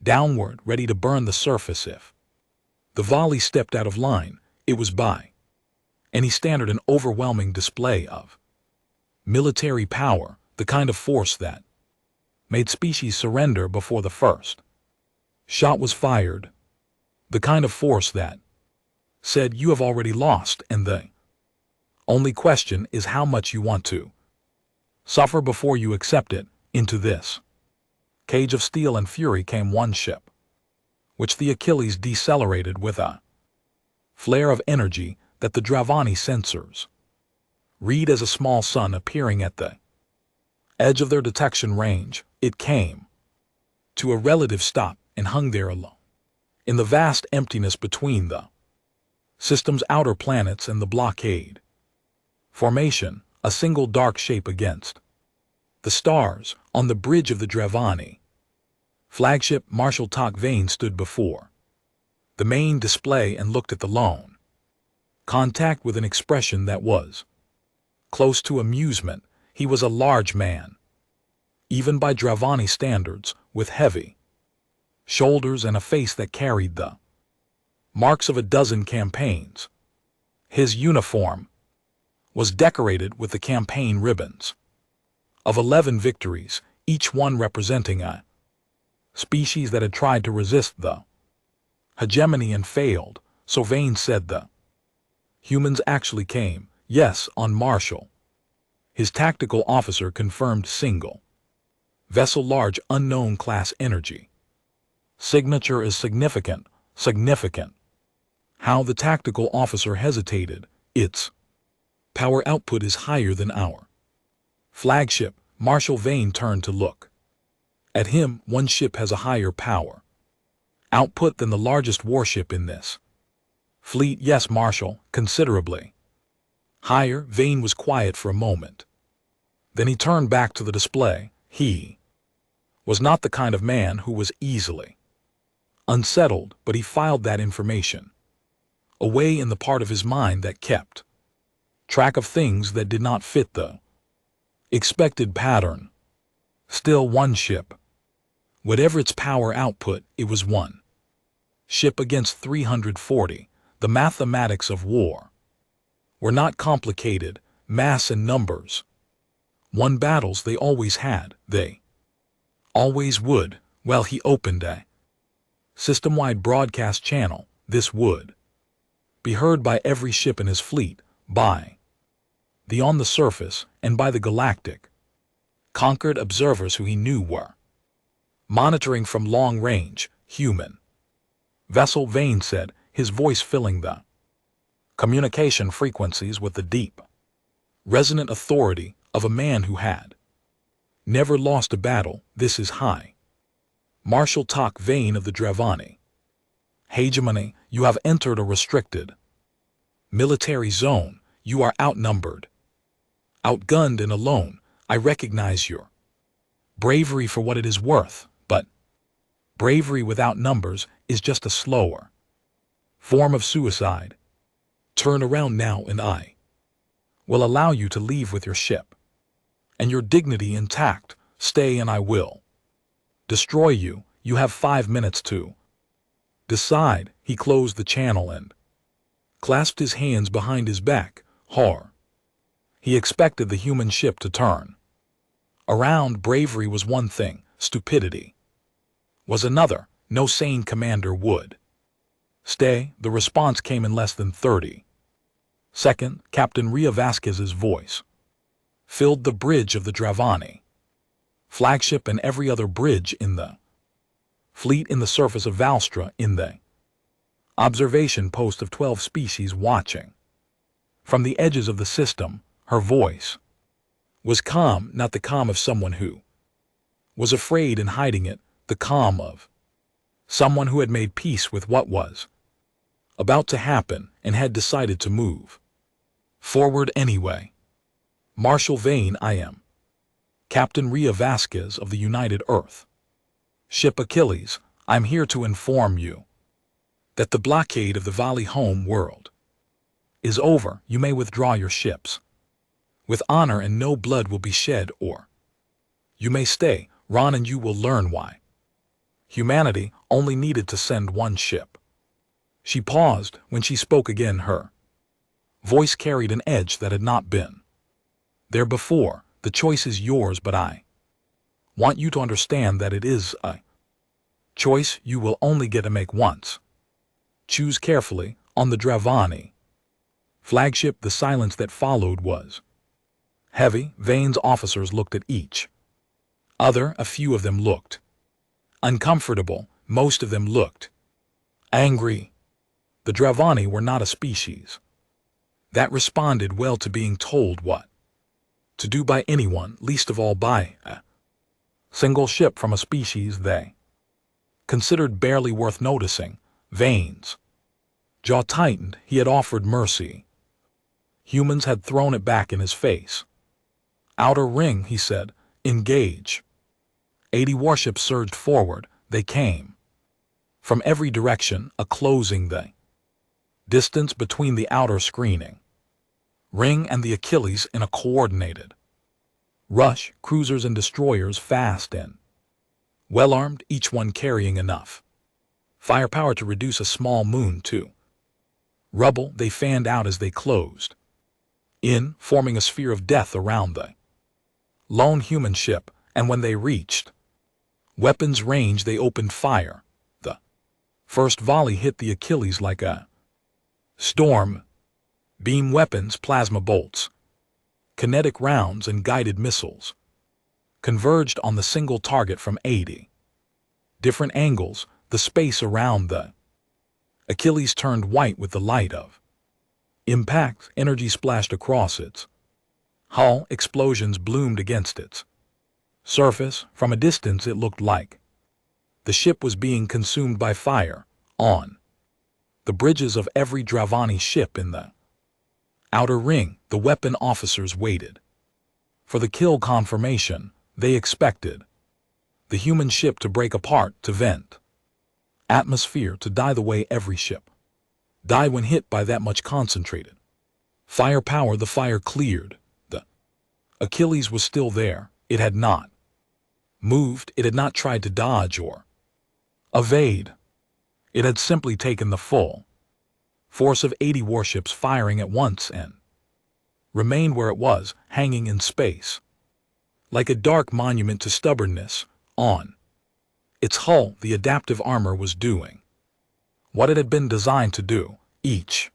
downward, ready to burn the surface if the volley stepped out of line. It was by any standard an overwhelming display of military power, the kind of force that made species surrender before the first shot was fired, the kind of force that said you have already lost, and the only question is how much you want to suffer before you accept it. Into this cage of steel and fury came one ship, which the Achilles decelerated with a flare of energy that the Dravani sensors read as a small sun appearing at the edge of their detection range. It came to a relative stop and hung there alone in the vast emptiness between the system's outer planets and the blockade formation, a single dark shape against the stars. On the bridge of the Dravani flagship, Marshal Tak Vane stood before the main display and looked at the lone contact with an expression that was close to amusement. He was a large man, even by Dravani standards, with heavy shoulders and a face that carried the marks of a dozen campaigns. His uniform was decorated with the campaign ribbons of 11 victories, each one representing a species that had tried to resist the hegemony and failed. So Vane said the humans actually came. Yes, on Marshall. His tactical officer confirmed. Single vessel, large unknown class, energy signature is significant. Significant. How? The tactical officer hesitated. Its power output is higher than our flagship. Marshal Vane turned to look at him. One ship has a higher power output than the largest warship in this fleet. Yes, Marshal, considerably higher. Vane was quiet for a moment. Then he turned back to the display. He was not the kind of man who was easily unsettled, but he filed that information away in the part of his mind that kept track of things that did not fit the expected pattern. Still, one ship. Whatever its power output, it was one ship against 340. The mathematics of war were not complicated. Mass and numbers won battles. They always had. They always would. Well, he opened a system-wide broadcast channel. This would be heard by every ship in his fleet, by the on the surface, and by the galactic conquered observers who he knew were monitoring from long range. Human vessel, Vane said, his voice filling the communication frequencies with the deep, resonant authority of a man who had never lost a battle. This is high Marshal Tak Vane of the Dravani hegemony. You have entered a restricted military zone. You are outnumbered, outgunned, and alone. I recognize your bravery for what it is worth, but bravery without numbers is just a slower form of suicide. Turn around now and I will allow you to leave with your ship and your dignity intact. Stay and I will destroy you. You have 5 minutes to decide. He closed the channel and clasped his hands behind his back. Horror. He expected the human ship to turn around. Bravery was one thing, stupidity was another. No sane commander would stay. The response came in less than 30 seconds. Captain Ria Vasquez's voice filled the bridge of the Dravani flagship and every other bridge in the fleet. In the surface of Valstra, in the observation post of 12 species watching from the edges of the system, her voice was calm, not the calm of someone who was afraid and hiding it, the calm of someone who had made peace with what was about to happen and had decided to move forward anyway. Marshal Vane, I am Captain Ria Vasquez of the United Earth ship Achilles. I'm here to inform you that the blockade of the Valley home world is over. You may withdraw your ships with honor and no blood will be shed, or you may stay. Ron, and you will learn why humanity only needed to send one ship. She paused. When she spoke again, her voice carried an edge that had not been there before. The choice is yours, but I want you to understand that it is a choice you will only get to make once. Choose carefully. On the Dravani flagship, the silence that followed was heavy. Vane's officers looked at each other. A few of them looked uncomfortable. Most of them looked angry. The Dravani were not a species that responded well to being told what to do by anyone, least of all by a single ship from a species they considered barely worth noticing. Vane's jaw tightened. He had offered mercy. Humans had thrown it back in his face. Outer ring, he said. Engage. 80 warships surged forward. They came from every direction, closing the distance between the outer screening ring and the Achilles in a coordinated rush. Cruisers and destroyers, fast and well-armed, each one carrying enough firepower to reduce a small moon to rubble. They fanned out as they closed in, forming a sphere of death around the lone human ship, and when they reached weapons range, they opened fire. The first volley hit the Achilles like a storm. Beam weapons, plasma bolts, kinetic rounds, and guided missiles converged on the single target from 80 different angles. The space around the Achilles turned white with the light of impact. Energy splashed across its hull. Explosions bloomed against its surface. From a distance, it looked like the ship was being consumed by fire. On the bridges of every Dravani ship in the outer ring, the weapon officers waited for the kill confirmation. They expected the human ship to break apart, to vent atmosphere, to die the way every ship died when hit by that much concentrated firepower. The fire cleared. The Achilles was still there. It had not moved. It had not tried to dodge or evade. It had simply taken the full force of 80 warships firing at once and remained where it was, hanging in space, like a dark monument to stubbornness. On its hull, the adaptive armor was doing what it had been designed to do. Each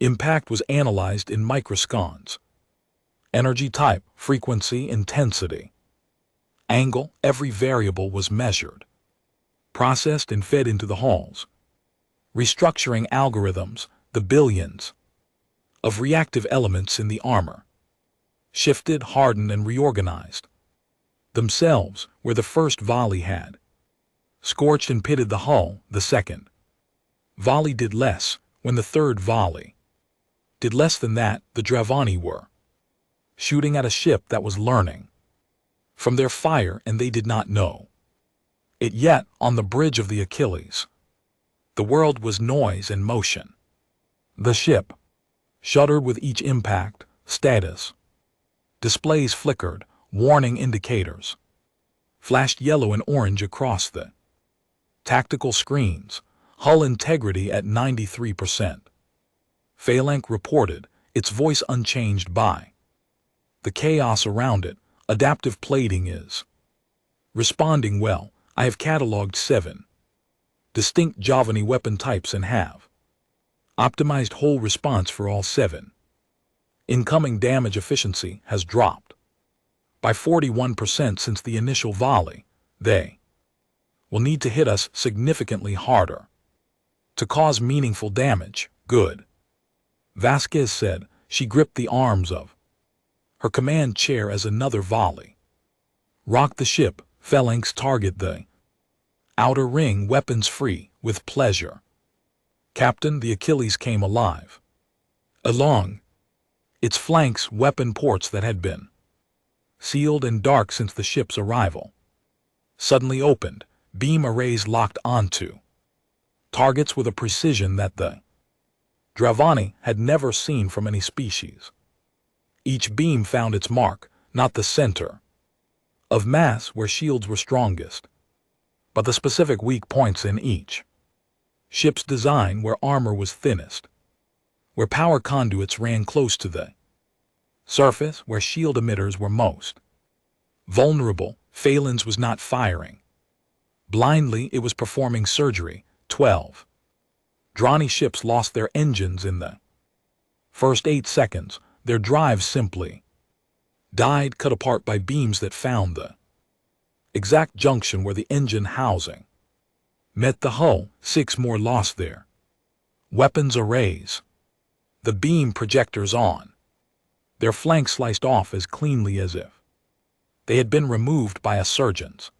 impact was analyzed in microsecons. Energy type, frequency, intensity, angle, every variable was measured, processed, and fed into the hulls. Restructuring algorithms, the billions of reactive elements in the armor shifted, hardened, and reorganized themselves. Where the first volley had scorched and pitted the hull, the second volley did less. When the third volley did less than that, the Dravani were shooting at a ship that was learning from their fire, and they did not know it yet. On the bridge of the Achilles, the world was noise and motion. The ship shuddered with each impact. Status displays flickered. Warning indicators flashed yellow and orange across the tactical screens. Hull integrity at 93%. Phalanx reported, its voice unchanged by the chaos around it. Adaptive plating is responding well. I have cataloged 7 distinct Javani weapon types and have optimized whole response for all 7. Incoming damage efficiency has dropped by 41% since the initial volley. They will need to hit us significantly harder to cause meaningful damage. Good, Vasquez said. She gripped the arms of her command chair as another volley rocked the ship. Phalanx target the outer ring, weapons free. With pleasure, Captain. The Achilles came alive. Along its flanks, weapon ports that had been sealed and dark since the ship's arrival suddenly opened. Beam arrays locked onto targets with a precision that the Dravani had never seen from any species. Each beam found its mark, not the center of mass where shields were strongest, but the specific weak points in each ship's design, where armor was thinnest, where power conduits ran close to the surface, where shield emitters were most vulnerable. Phalanx was not firing blindly, it was performing surgery. 12 Drani ships lost their engines in the first 8 seconds. Their drives simply died, cut apart by beams that found the exact junction where the engine housing met the hull. 6 more lost their weapons arrays, the beam projectors on their flanks sliced off as cleanly as if they had been removed by a surgeon's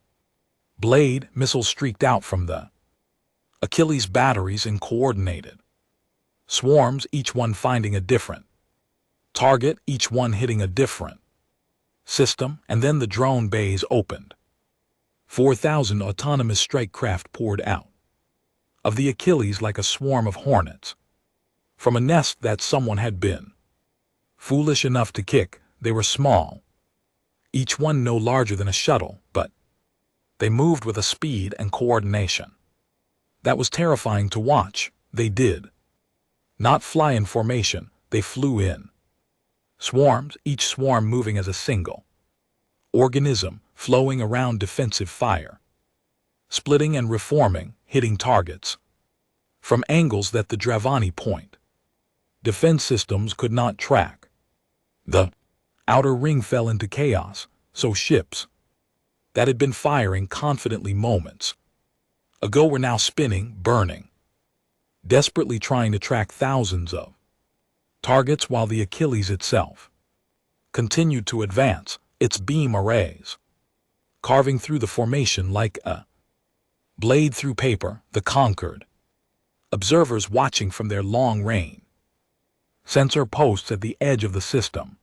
blade. Missiles streaked out from the Achilles batteries in coordinated swarms, each one finding a different target, each one hitting a different system, and then the drone bays opened. 4,000 autonomous strike craft poured out of the Achilles like a swarm of hornets from a nest that someone had been foolish enough to kick. They were small, each one no larger than a shuttle, but they moved with a speed and coordination that was terrifying to watch. They did not fly in formation, they flew in swarms, each swarm moving as a single organism, flowing around defensive fire, splitting and reforming, hitting targets from angles that the Dravani point defense systems could not track. The outer ring fell into chaos, so ships that had been firing confidently moments ago were now spinning, burning, desperately trying to track thousands of targets, while the Achilles itself continued to advance, its beam arrays carving through the formation like a blade through paper. The conquered observers, watching from their long-range sensor posts at the edge of the system,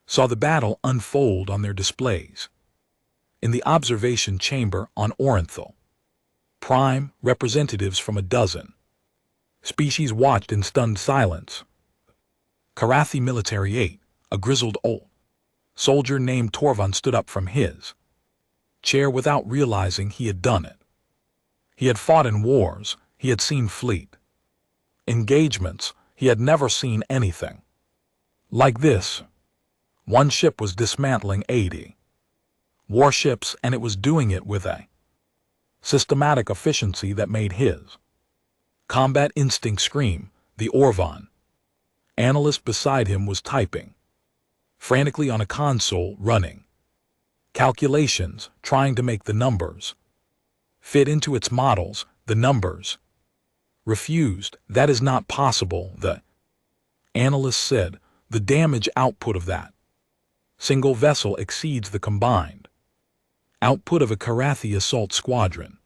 saw the battle unfold on their displays in the observation chamber on Orenthal Prime. Representatives from a dozen species watched in stunned silence. Karathi Military 8, a grizzled old soldier named Torvund, stood up from his chair without realizing he had done it. He had fought in wars, he had seen fleet engagements, he had never seen anything like this. One ship was dismantling 80 warships, and it was doing it with a systematic efficiency that made his combat instinct scream. The Orvan analyst beside him was typing frantically on a console, running calculations, trying to make the numbers fit into its models. The numbers refused. That is not possible, the analyst said. The damage output of that single vessel exceeds the combined output of a Karathi assault squadron.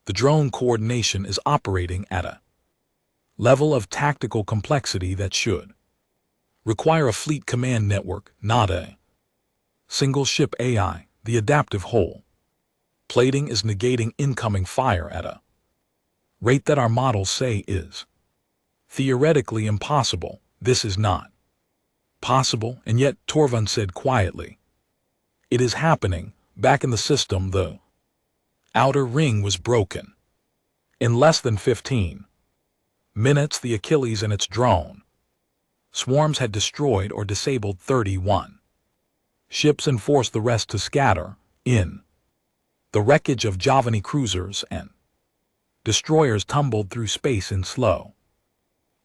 The drone coordination is operating at a level of tactical complexity that should require a fleet command network, not a single ship AI. The adaptive hull plating is negating incoming fire at a rate that our models say is theoretically impossible. This is not possible, and yet, Torvund said quietly, it is happening. Back in the system, the outer ring was broken. In less than 15 minutes, the Achilles and its drone swarms had destroyed or disabled 31 ships and forced the rest to scatter in the wreckage of Javani cruisers, and destroyers tumbled through space in slow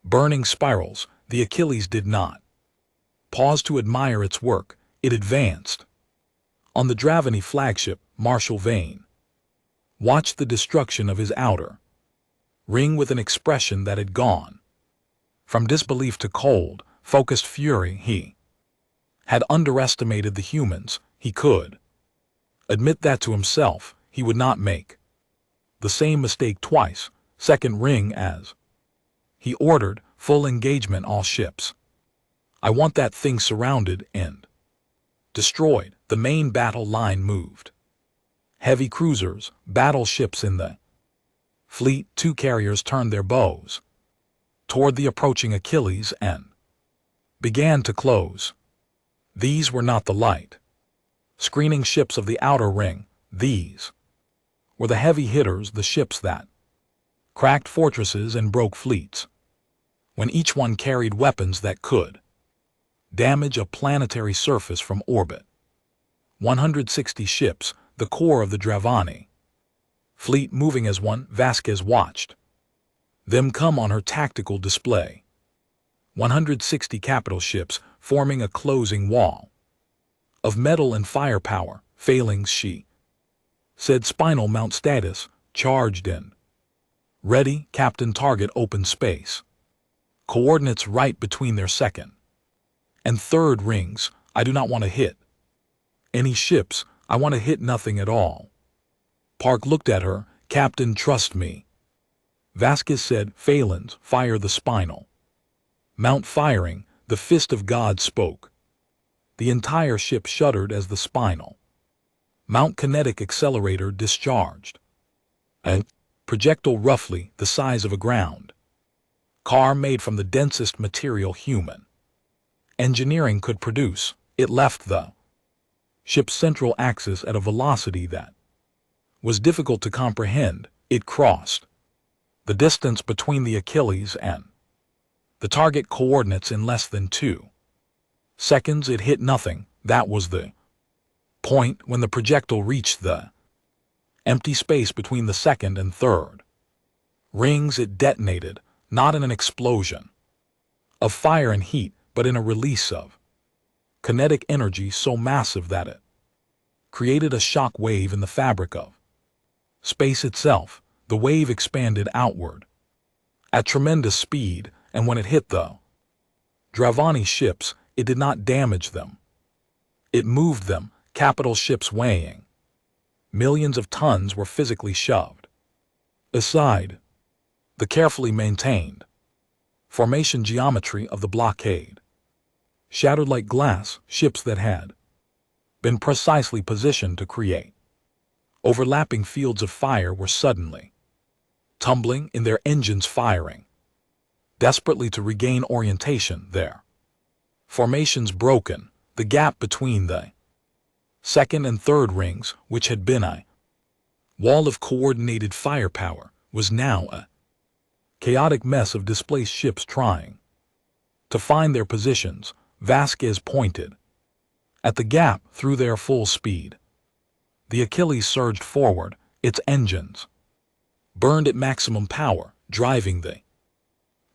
burning spirals. The Achilles did not pause to admire its work. It advanced. On the Dravani flagship, Marshal Vane watched the destruction of his outer ring with an expression that had gone from disbelief to cold, focused fury. He had underestimated the humans. He could admit that to himself. He would not make the same mistake twice. Second ring as he ordered, full engagement all ships. I want that thing surrounded and destroyed. The main battle line moved. Heavy cruisers, battleships in the fleet. 2 carriers turned their bows toward the approaching Achilles and began to close. These were not the light screening ships of the outer ring. These were the heavy hitters, the ships that cracked fortresses and broke fleets, when each one carried weapons that could damage a planetary surface from orbit. 160 ships, the core of the Dravani fleet, moving as one. Vasquez watched Them come on her tactical display. 160 capital ships forming a closing wall of metal and firepower. Failings, she said. Spinal mount status charged in. Ready, Captain. Target open space. Coordinates right between their second and third rings. I do not want to hit any ships. I want to hit nothing at all. Park looked at her. Captain, trust me. Vasquez said. Phalanx, fire the spinal mount. Firing, the fist of God spoke. The entire ship shuddered as the spinal mount kinetic accelerator discharged. A projectile roughly the size of a ground car made from the densest material human engineering could produce. It left the ship's central axis at a velocity that was difficult to comprehend. It crossed the distance between the Achilles and the target coordinates in less than 2 seconds. It hit nothing. That was the point. When the projectile reached the empty space between the second and third rings, it detonated, not in an explosion of fire and heat, but in a release of kinetic energy so massive that it created a shock wave in the fabric of space itself. The wave expanded outward at tremendous speed, and when it hit the Dravani ships, it did not damage them. It moved them. Capital ships weighing millions of tons were physically shoved aside. The carefully maintained formation geometry of the blockade shattered like glass. Ships that had been precisely positioned to create overlapping fields of fire were suddenly tumbling in, their engines firing desperately to regain orientation. Their formations broken. The gap between the second and third rings, which had been a wall of coordinated firepower, was now a chaotic mess of displaced ships trying to find their positions. Vasquez pointed at the gap. Through their full speed, the Achilles surged forward, its engines burned at maximum power, driving the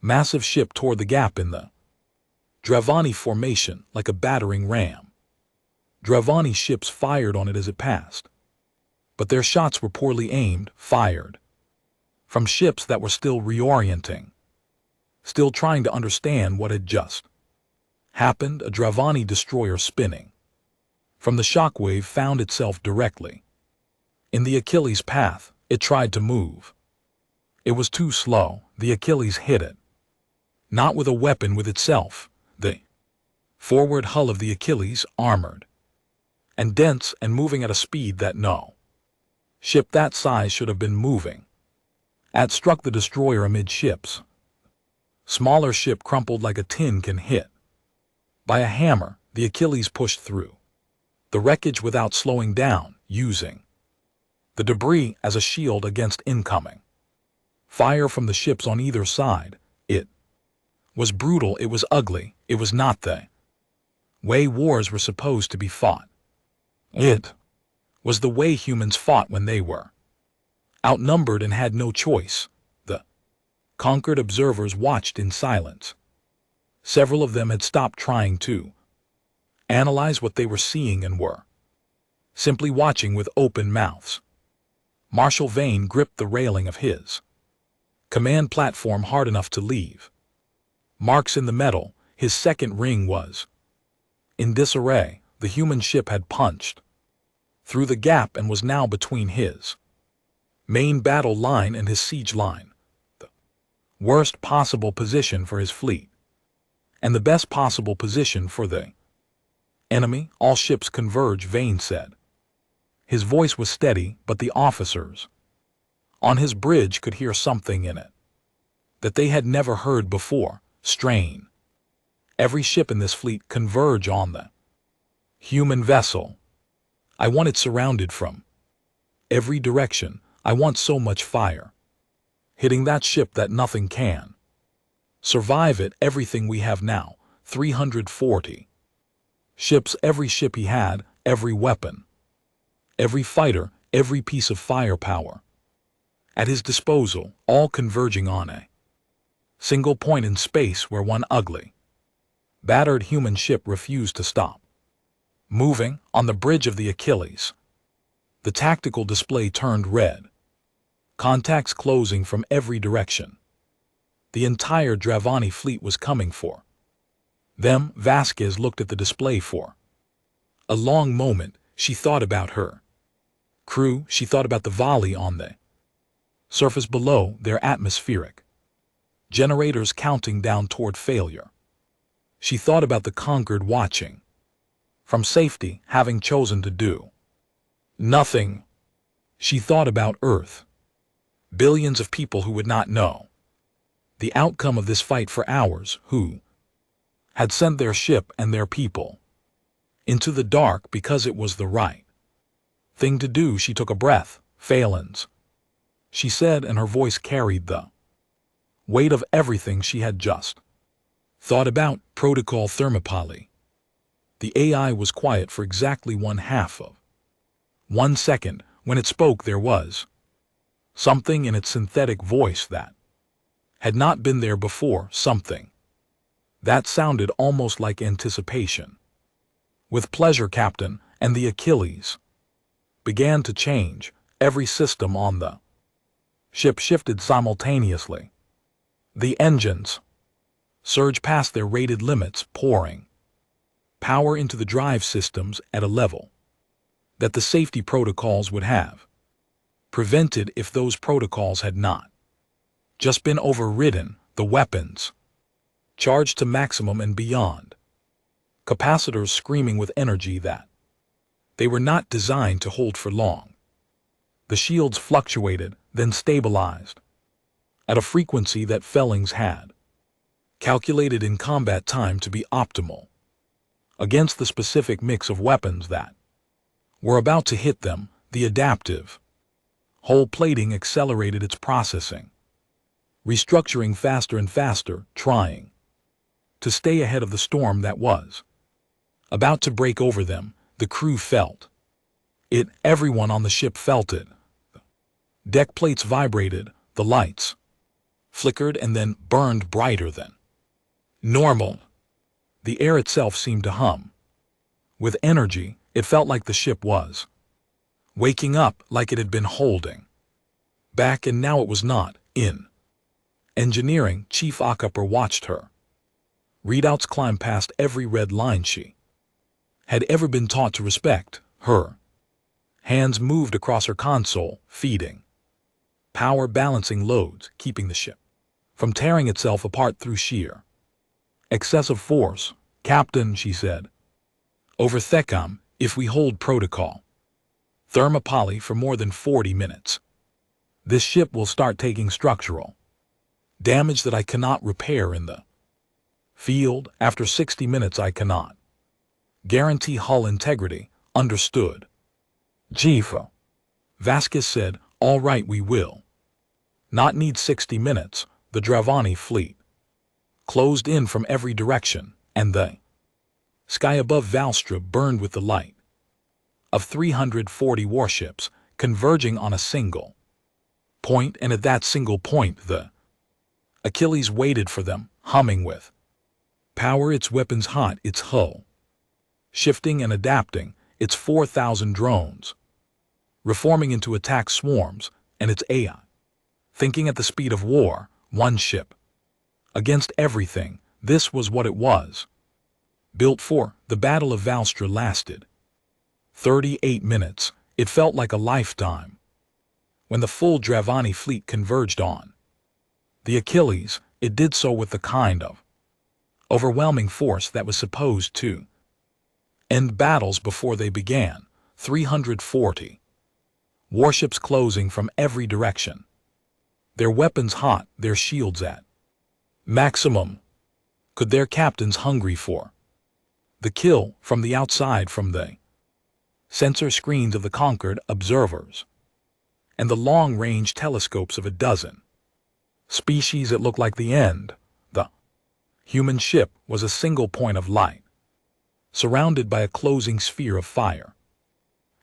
massive ship toward the gap in the Dravani formation like a battering ram. Dravani ships fired on it as it passed, but their shots were poorly aimed, fired from ships that were still reorienting, still trying to understand what had just happened. A Dravani destroyer spinning from the shockwave found itself directly in the Achilles' path. It tried to move. It was too slow. The Achilles hit it, not with a weapon, with itself. The forward hull of the Achilles, armored and dense and moving at a speed that no ship that size should have been moving at, struck the destroyer amidships. Smaller ship crumpled like a tin can hit by a hammer. The Achilles pushed through the wreckage without slowing down, using the debris as a shield against incoming fire from the ships on either side. It was brutal. It was ugly. It was not the way wars were supposed to be fought. It was the way humans fought when they were outnumbered and had no choice. The conquered observers watched in silence. Several of them had stopped trying to analyze what they were seeing and were simply watching with open mouths. Marshal Vane gripped the railing of his command platform hard enough to leave marks in the metal. His second ring was in disarray. The human ship had punched through the gap and was now between his main battle line and his siege line, the worst possible position for his fleet, and the best possible position for the enemy. All ships converge, Vane said. His voice was steady, but the officers on his bridge could hear something in it that they had never heard before. Strain. Every ship in this fleet converge on the human vessel. I want it surrounded from every direction. I want so much fire hitting that ship that nothing can survive it. Everything we have now, 340 ships, every ship he had, every weapon, every fighter, every piece of firepower at his disposal, all converging on a Single point in space where one ugly, battered human ship refused to stop moving on the bridge of the Achilles. The tactical display turned red. Contacts closing from every direction. The entire Dravani fleet was coming for them. Vasquez looked at the display for a long moment. She thought about her crew. She thought about the volley on the surface below, their atmospheric generators counting down toward failure. She thought about the conquered watching from safety, having chosen to do nothing. She thought about Earth. Billions of people who would not know the outcome of this fight for hours, who had sent their ship and their people into the dark because it was the right thing to do. She took a breath. Phalans, she said, and her voice carried the weight of everything she had just thought about. Protocol Thermopylae. The AI was quiet for exactly 1/2 of 1 second. When it spoke, there was something in its synthetic voice that had not been there before, something that sounded almost like anticipation. With pleasure, Captain, and the Achilles began to change. Every system on the ship shifted simultaneously. The engines surged past their rated limits, pouring power into the drive systems at a level that the safety protocols would have prevented if those protocols had not just been overridden. The weapons charged to maximum and beyond, capacitors screaming with energy that they were not designed to hold for long. The shields fluctuated, then stabilized at a frequency that Fellings had calculated in combat time to be optimal against the specific mix of weapons that were about to hit them. The adaptive hull plating accelerated its processing, restructuring faster and faster, trying to stay ahead of the storm that was about to break over them. The crew felt it. Everyone on the ship felt it. Deck plates vibrated, the lights flickered and then burned brighter than normal. The air itself seemed to hum with energy. It felt like the ship was waking up, like it had been holding back, and now it was not. In engineering, Chief Acupper watched her readouts climb past every red line she had ever been taught to respect. Her hands moved across her console, feeding power, balancing loads, keeping the ship from tearing itself apart through sheer excessive force. Captain, she said, over Thecam, if we hold protocol Thermopylae for more than 40 minutes, this ship will start taking structural damage that I cannot repair in the field. After 60 minutes, I cannot guarantee hull integrity. Understood, Chief. Vasquez said. All right, we will not need 60 minutes. The Dravani fleet closed in from every direction, and the sky above Valstra burned with the light of 340 warships converging on a single point, and at that single point the Achilles waited for them, humming with power, its weapons hot, its hull shifting and adapting, its 4,000 drones reforming into attack swarms, and its AI thinking at the speed of war. One ship against everything. This was what it was built for. The Battle of Valstra lasted 38 minutes. It felt like a lifetime. When the full Dravani fleet converged on the Achilles, it did so with the kind of overwhelming force that was supposed to end battles before they began. 340 warships closing from every direction, their weapons hot, their shields at maximum. Could their captains hungry for the kill from the outside, from the sensor screens of the conquered observers and the long-range telescopes of a dozen species? It looked like the end. The human ship was a single point of light, surrounded by a closing sphere of fire.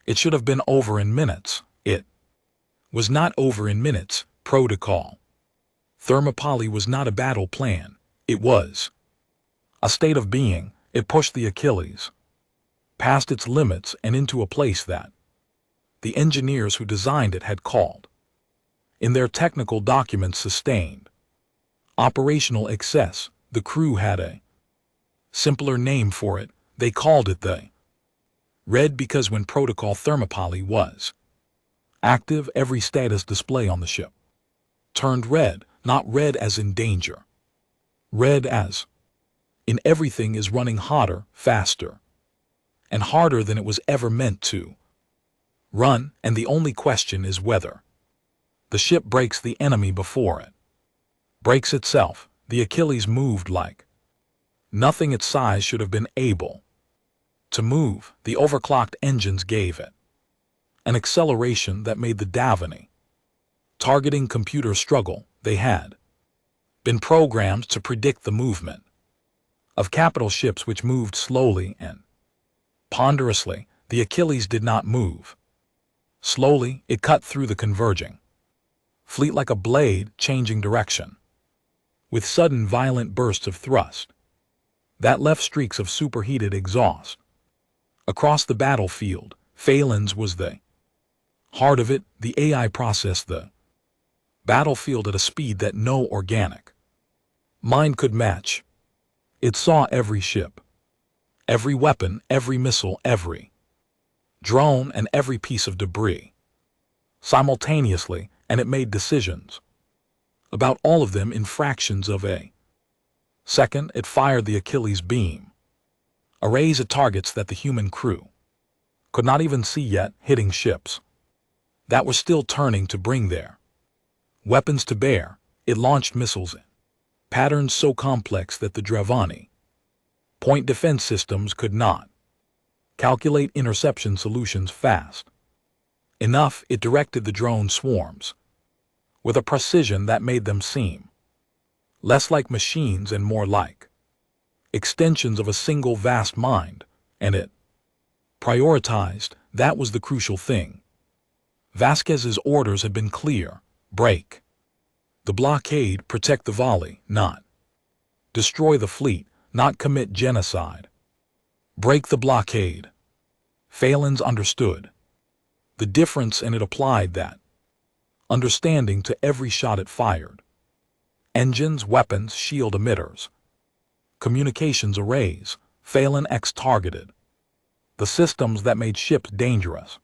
It should have been over in minutes. It was not over in minutes. Protocol Thermopylae was not a battle plan, it was a state of being. It pushed the Achilles past its limits and into a place that the engineers who designed it had called, in their technical documents, sustained operational excess. The crew had a simpler name for it. They called it the red because when protocol Thermopylae was active, every status display on the ship turned red, not red as in danger, red as in everything is running hotter, faster, and harder than it was ever meant to run, and the only question is whether the ship breaks the enemy before it breaks itself. The Achilles moved like nothing its size should have been able to move. The overclocked engines gave it an acceleration that made the Davini targeting computer struggle. They had been programmed to predict the movement of capital ships which moved slowly and ponderously. The Achilles did not move slowly. It cut through the converging fleet like a blade, changing direction with sudden violent bursts of thrust that left streaks of superheated exhaust across the battlefield. Phalanx was the heart of it. The AI processed the battlefield at a speed that no organic mind could match. It saw every ship, every weapon, every missile, every drone, and every piece of debris simultaneously, and it made decisions about all of them in fractions of a second. It fired the Achilles beam, arrays of targets that the human crew could not even see yet, hitting ships that were still turning to bring their weapons to bear. It launched missiles in patterns so complex that the Dravani point defense systems could not calculate interception solutions fast enough. It directed the drone swarms with a precision that made them seem less like machines and more like extensions of a single vast mind, and it prioritized. That was the crucial thing. Vasquez's orders had been clear: break the blockade, protect the volley, not destroy the fleet, not commit genocide. Break the blockade. Phalanx understood the difference, and it applied that understanding to every shot it fired. Engines, weapons, shield emitters, communications arrays. Phalanx targeted the systems that made ships dangerous,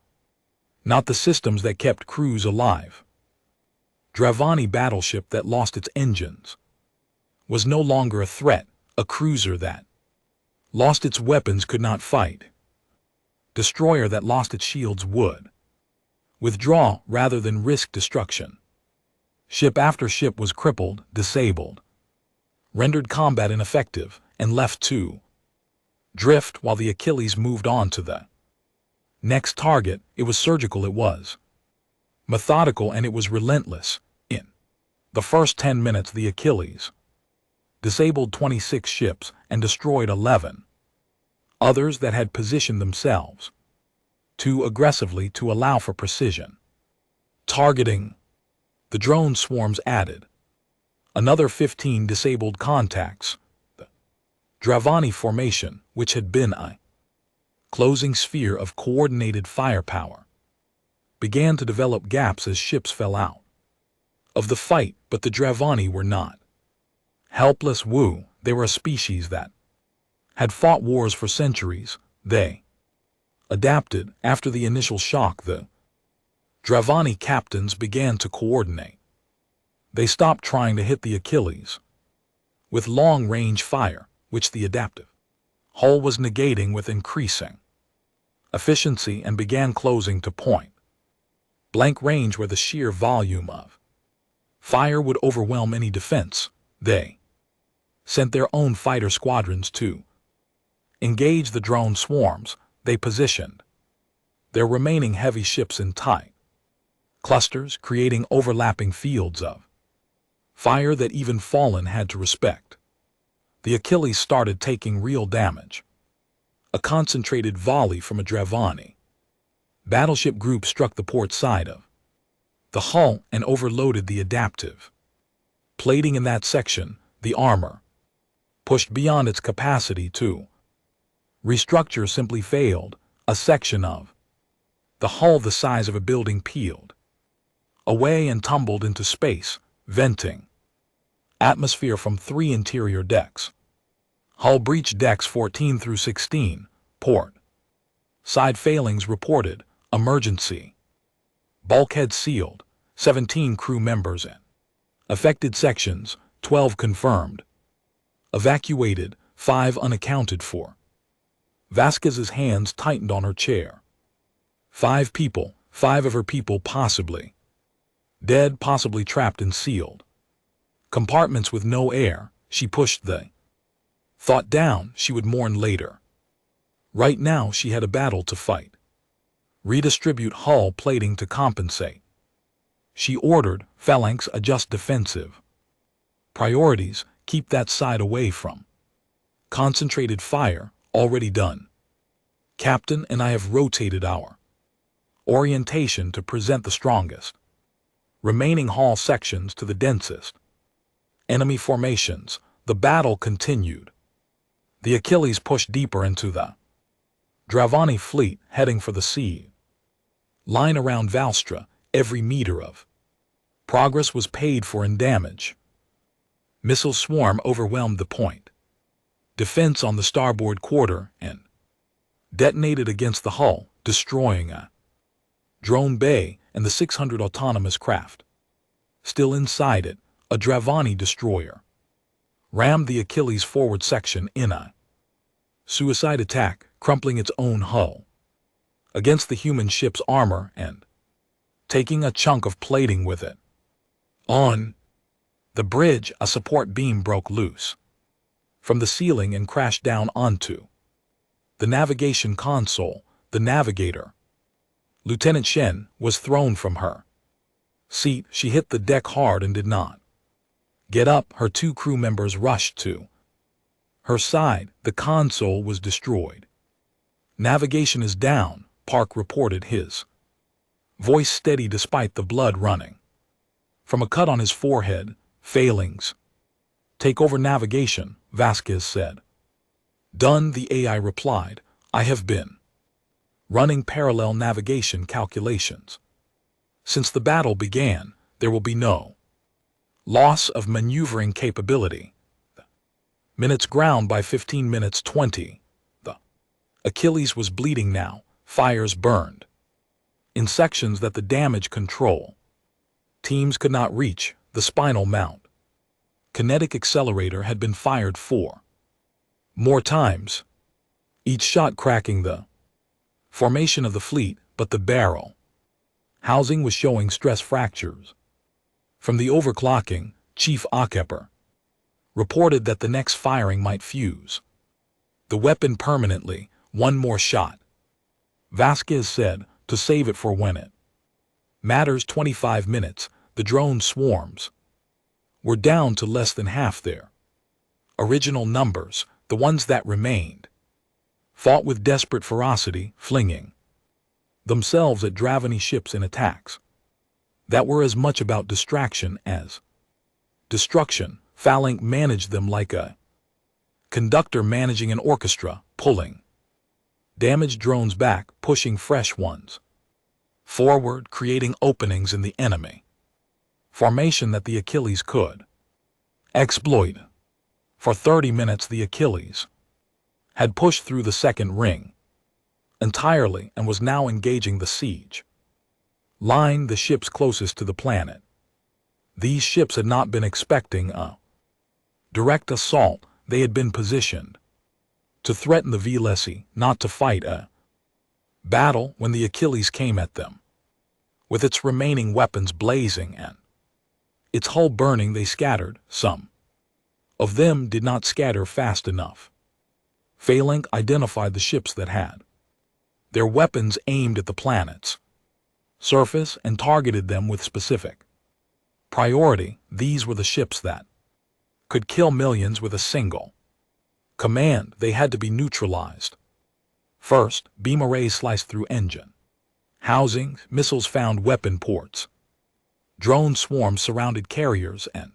not the systems that kept crews alive. Dravani battleship that lost its engines was no longer a threat. A cruiser that lost its weapons could not fight. Destroyer that lost its shields would withdraw rather than risk destruction. Ship after ship was crippled, disabled, rendered combat ineffective, and left to drift while the Achilles moved on to the next target. It was surgical, it was methodical, and it was relentless. In the first 10 minutes, the Achilles disabled 26 ships and destroyed 11 others that had positioned themselves too aggressively to allow for precision targeting. The drone swarms added another 15 disabled contacts. The Dravani formation, which had been a closing sphere of coordinated firepower, began to develop gaps as ships fell out of the fight. But the Dravani were not helpless. They were a species that had fought wars for centuries. They adapted. After the initial shock, the Dravani captains began to coordinate. They stopped trying to hit the Achilles with long-range fire, which the adaptive hull was negating with increasing efficiency, and began closing to point blank range where the sheer volume of fire would overwhelm any defense. They sent their own fighter squadrons to engage the drone swarms. They positioned their remaining heavy ships in tight clusters, creating overlapping fields of fire that even Fallen had to respect. The Achilles started taking real damage. A concentrated volley from a Dravani battleship group struck the port side of the hull and overloaded the adaptive Plating in that section, the armor, pushed beyond its capacity to restructure, simply failed. A section of the hull the size of a building peeled away and tumbled into space, venting atmosphere from 3 interior decks. Hull breach decks 14 through 16, port side failings reported, emergency. Bulkhead sealed, 17 crew members in. Affected sections, 12 confirmed. Evacuated, 5 unaccounted for. Vasquez's hands tightened on her chair. 5 people, 5 of her people possibly dead, possibly trapped and sealed. Compartments with no air. She pushed the thought down. She would mourn later. Right now she had a battle to fight. Redistribute hull plating to compensate. She ordered, phalanx adjust defensive. Priorities, keep that side away from. Concentrated fire, already done. Captain and I have rotated our orientation to present the strongest remaining hull sections to the densest enemy formations. The battle continued. The Achilles pushed deeper into the Dravani fleet, heading for the sea line around Valstra. Every meter of progress was paid for in damage. Missile swarm overwhelmed the point defense on the starboard quarter and detonated against the hull, destroying a drone bay and the 600 autonomous craft. Still inside it, a Dravani destroyer rammed the Achilles forward section in a suicide attack, crumpling its own hull against the human ship's armor and taking a chunk of plating with it. On the bridge, a support beam broke loose from the ceiling and crashed down onto the navigation console. The navigator, Lieutenant Shen, was thrown from her seat. She hit the deck hard and did not get up. Her 2 crew members rushed to her side. The console was destroyed. Navigation is down, Park reported, his voice steady despite the blood running from a cut on his forehead. Failings. Take over navigation, Vasquez said. Done, the AI replied. I have been running parallel navigation calculations. Since the battle began, there will be no loss of maneuvering capability. Minutes ground by 15 minutes 20. The Achilles was bleeding now. Fires burned in sections that the damage control teams could not reach. The spinal mount kinetic accelerator had been fired 4 more times, each shot cracking the formation of the fleet, but the barrel housing was showing stress fractures. From the overclocking, Chief Akepper reported that the next firing might fuse the weapon permanently. 1 more shot, Vasquez said, to save it for when it matters. 25 minutes. The drone swarms were down to less than half their original numbers. The ones that remained fought with desperate ferocity, flinging themselves at Dravani ships in attacks that were as much about distraction as destruction. Phalanx managed them like a conductor managing an orchestra, pulling damaged drones back, pushing fresh ones forward, creating openings in the enemy formation that the Achilles could exploit. For 30 minutes the Achilles had pushed through the second ring entirely and was now engaging the siege line, the ships closest to the planet. These ships had not been expecting a direct assault. They had been positioned to threaten the Velesi, not to fight a battle. When the Achilles came at them with its remaining weapons blazing and its hull burning, they scattered. Some of them did not scatter fast enough. Phalanx identified the ships that had their weapons aimed at the planet's surface and targeted them with specific priority. These were the ships that could kill millions with a single command. They had to be neutralized. First, beam arrays sliced through engine housings, missiles found weapon ports. Drone swarms surrounded carriers and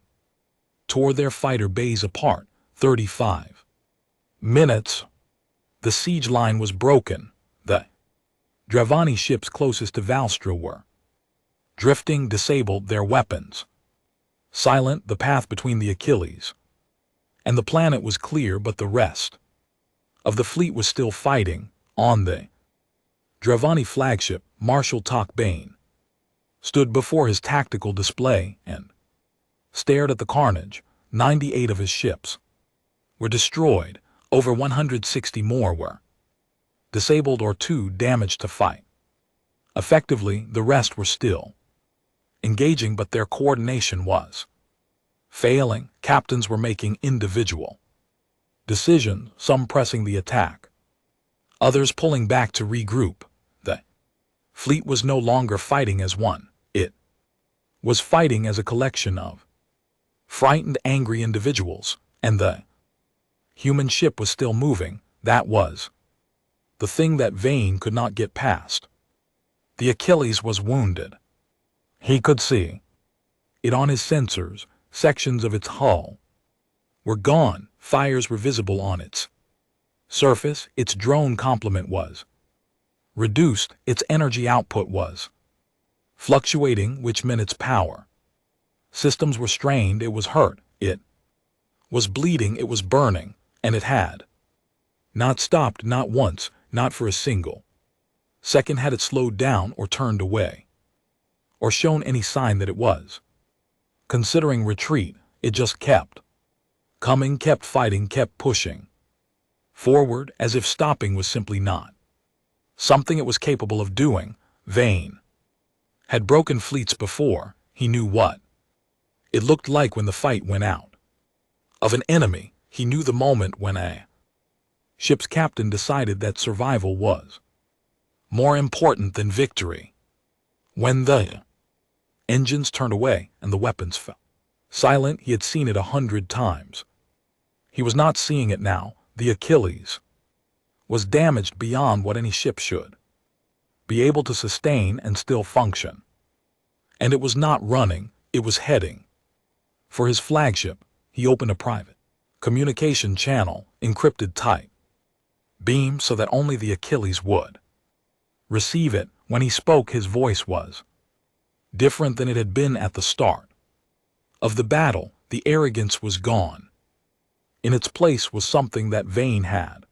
tore their fighter bays apart. 35 minutes. The siege line was broken. The Dravani ships closest to Valstra were drifting, disabled their weapons. Silent the path between the Achilles and the planet was clear, but the rest of the fleet was still fighting. On the Dravani flagship, Marshal Takbane stood before his tactical display and stared at the carnage. 98 of his ships were destroyed. Over 160 more were disabled or too damaged to fight. Effectively, the rest were still engaging, but their coordination was failing. Captains were making individual decisions, some pressing the attack, others pulling back to regroup. The fleet was no longer fighting as one. It was fighting as a collection of frightened, angry individuals, and the human ship was still moving. That was the thing that Vane could not get past. The Achilles was wounded. He could see it on his sensors. Sections of its hull were gone. Fires were visible on its surface. Its drone complement was reduced. Its energy output was fluctuating, which meant its power systems were strained. It was hurt. It was bleeding. It was burning. And it had not stopped, not once, not for a single second had it slowed down or turned away or shown any sign that it was considering retreat. It just kept coming, kept fighting, kept pushing forward, as if stopping was simply not something it was capable of doing. Vane had broken fleets before. He knew what it looked like when the fight went out of an enemy. He knew the moment when a ship's captain decided that survival was more important than victory. When the engines turned away and the weapons fell silent, he had seen it 100 times. He was not seeing it now. The Achilles was damaged beyond what any ship should be able to sustain and still function. And it was not running, it was heading for his flagship. He opened a private communication channel, encrypted type beam so that only the Achilles would receive it. When he spoke, his voice was different than it had been at the start of the battle. The arrogance was gone. In its place was something that Vane had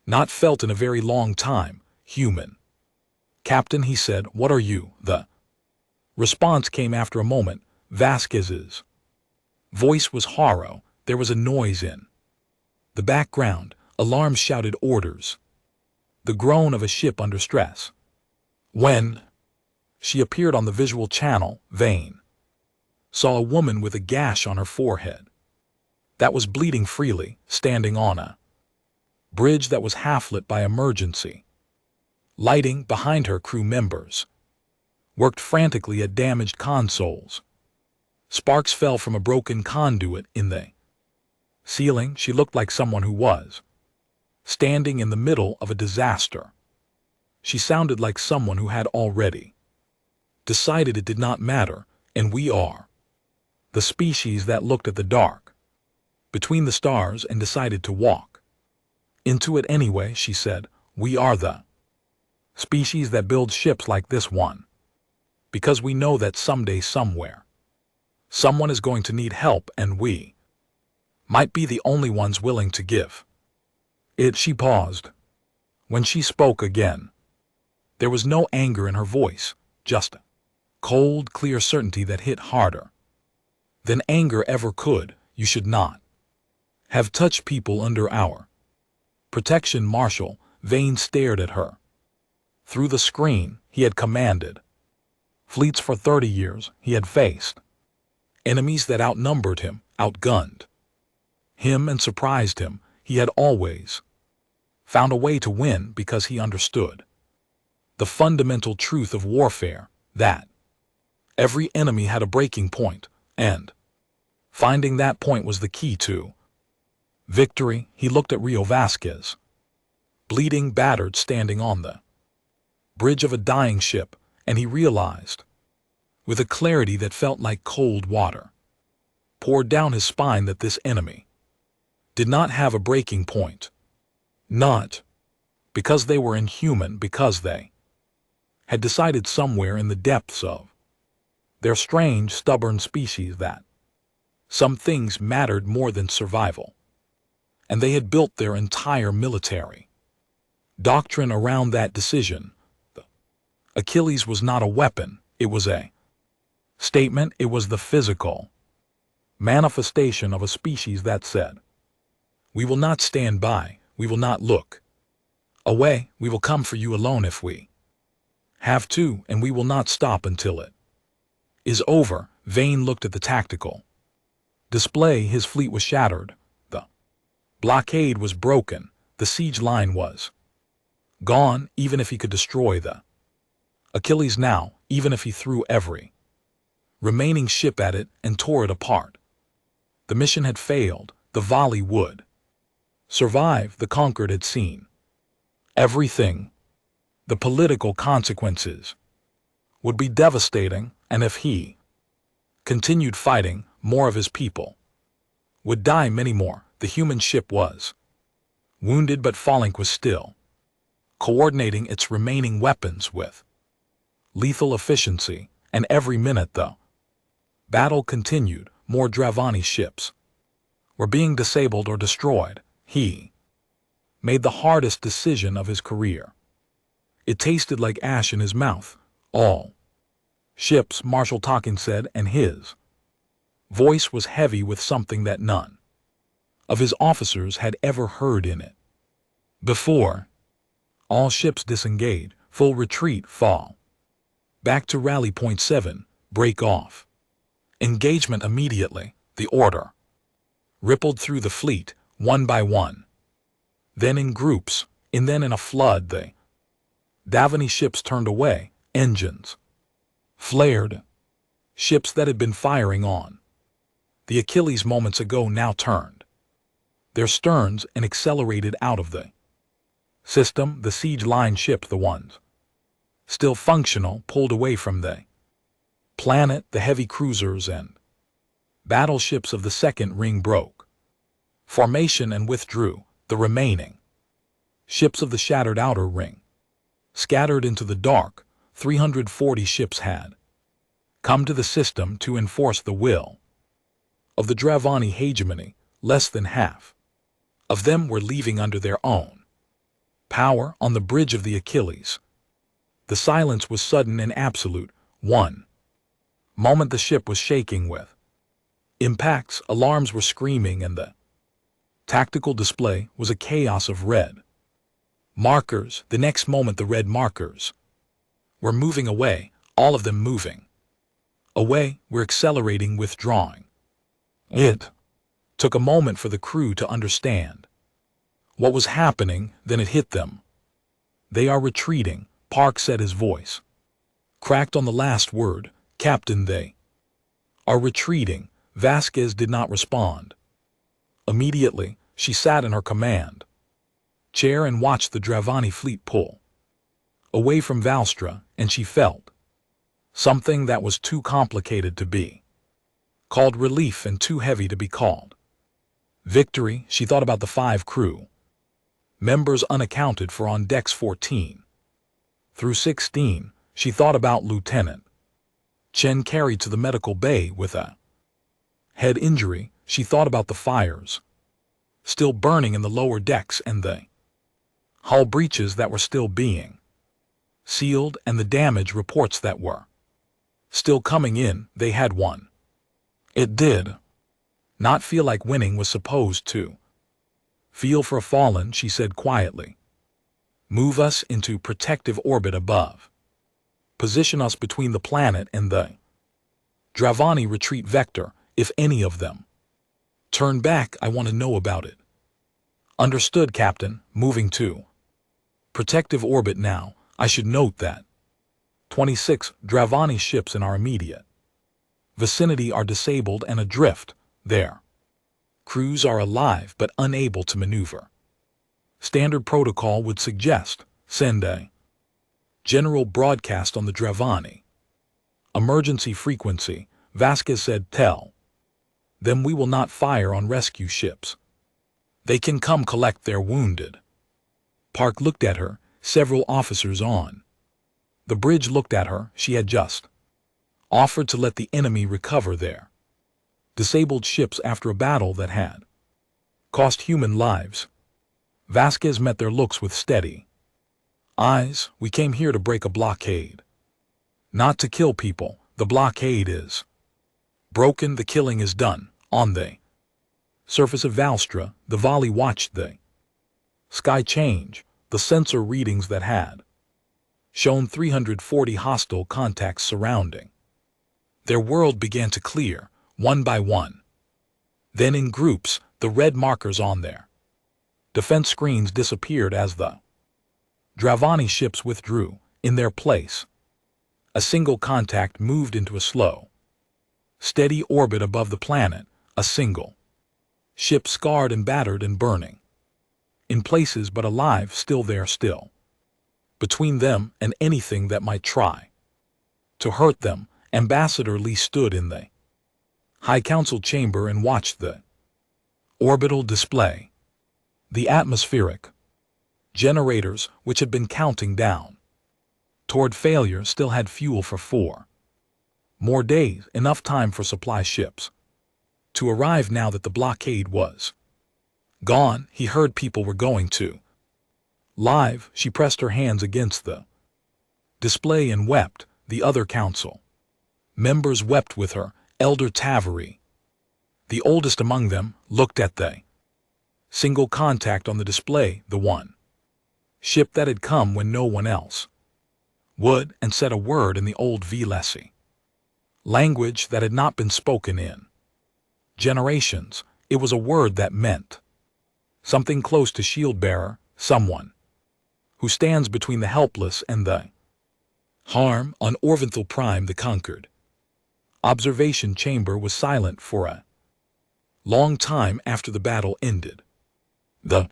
not felt in a very long time. Human. Captain, he said, what are you? The response came after a moment. Vasquez's voice was hollow. There was a noise in the background. Alarms shouted orders. The groan of a ship under stress. When she appeared on the visual channel, Vane saw a woman with a gash on her forehead that was bleeding freely, standing on a bridge that was half lit by emergency lighting. Behind her, crew members worked frantically at damaged consoles. Sparks fell from a broken conduit in the ceiling. She looked like someone who was standing in the middle of a disaster. She sounded like someone who had already decided it did not matter. And we are the species that looked at the dark between the stars and decided to walk into it anyway, she said. We are the species that builds ships like this one because we know that someday, somewhere, someone is going to need help, and we might be the only ones willing to give it. She paused. When she spoke again, there was no anger in her voice, just a cold, clear certainty that hit harder than anger ever could. You should not have touched people under our protection, Marshal. Vane stared at her through the screen. He had commanded fleets for 30 years. He had faced enemies that outnumbered him, outgunned him, and surprised him. He had always found a way to win because he understood the fundamental truth of warfare, that every enemy had a breaking point, and finding that point was the key to victory. He looked at Rio Vasquez, bleeding, battered, standing on the bridge of a dying ship, and he realized, with a clarity that felt like cold water, poured down his spine that this enemy did not have a breaking point. Not because they were inhuman, because they had decided somewhere in the depths of their strange, stubborn species that some things mattered more than survival. And they had built their entire military doctrine around that decision. The Achilles was not a weapon, it was a statement, it was the physical manifestation of a species that said, "We will not stand by, we will not look away, we will come for you alone if we have to, and we will not stop until it is over." Vane looked at the tactical display. His fleet was shattered, the blockade was broken, the siege line was gone. Even if he could destroy the Achilles now, even if he threw every remaining ship at it and tore it apart, the mission had failed. The volley would survive. The conquered had seen everything. The political consequences would be devastating, and if he continued fighting, more of his people would die, many more. The human ship was wounded, but Falink was still coordinating its remaining weapons with lethal efficiency, and every minute the battle continued. More Dravani ships were being disabled or destroyed. He made the hardest decision of his career. It tasted like ash in his mouth. All ships, Marshal Talkin said, and his voice was heavy with something that none of his officers had ever heard in it before. All ships disengage, full retreat, fall back to rally point 7, break off engagement immediately. The order rippled through the fleet, one by one, then in groups, and then in a flood. The Davani ships turned away, engines flared. Ships that had been firing on the Achilles moments ago now turned their sterns and accelerated out of the system. The siege line ships, the ones still functional, pulled away from the planet. The heavy cruisers and battleships of the second ring broke formation and withdrew. The remaining ships of the shattered outer ring scattered into the dark. 340 ships had come to the system to enforce the will of the Dravani hegemony. Less than half of them were leaving under their own power on the bridge of the Achilles. The silence was sudden and absolute. One moment the ship was shaking with impacts, alarms were screaming, and the tactical display was a chaos of red markers. The next moment the red markers were moving away, all of them moving away, were accelerating, withdrawing. It took a moment for the crew to understand what was happening, then it hit them. "They are retreating," Park said, his voice cracked on the last word. "Captain, they are retreating." Vasquez did not respond. Immediately, she sat in her command chair and watched the Dravani fleet pull away from Valstra, and she felt something that was too complicated to be called relief and too heavy to be called victory. She thought about the 5 crew members unaccounted for on decks 14 through 16. She thought about Lieutenant Chen carried to the medical bay with a head injury. She thought about the fires still burning in the lower decks and the hull breaches that were still being sealed, and the damage reports that were still coming in. They had won. It did not feel like winning was supposed to feel for a fallen, she said quietly. "Move us into protective orbit above. Position us between the planet and the Dravani retreat vector. If any of them turn back, I want to know about it." "Understood, Captain. Moving to protective orbit now. I should note that 26 Dravani ships in our immediate vicinity are disabled and adrift. Their crews are alive but unable to maneuver. Standard protocol would suggest send a general broadcast on the Dravani emergency frequency." Vasquez said, "Tell Then we will not fire on rescue ships. They can come collect their wounded. Park looked at her, several officers on. The bridge looked at her. She had just offered to let the enemy recover their disabled ships after a battle that had cost human lives. Vasquez met their looks with steady eyes. We came here to break a blockade. Not to kill people. The blockade is broken. The killing is done. On the surface of Valstra, the volley watched the sky change. The sensor readings that had shown 340 hostile contacts surrounding their world began to clear, one by one. Then in groups, the red markers on their defense screens disappeared as the Dravani ships withdrew. In their place, a single contact moved into a slow, steady orbit above the planet, a single ship scarred and battered and burning in places but alive, still there, still between them and anything that might try to hurt them. Ambassador Lee stood in the High Council chamber and watched the orbital display. The atmospheric generators, which had been counting down toward failure, still had fuel for 4 more days, enough time for supply ships to arrive now that the blockade was gone. He heard people were going to live. She pressed her hands against the display and wept. The other council members wept with her. Elder Tavery, the oldest among them, looked at the single contact on the display, the one ship that had come when no one else would, and said a word in the old Velesi language that had not been spoken in generations. It was a word that meant something close to shield bearer, someone who stands between the helpless and the harm. On Orvonthal Prime, the conquered observation chamber was silent for a long time after the battle ended. The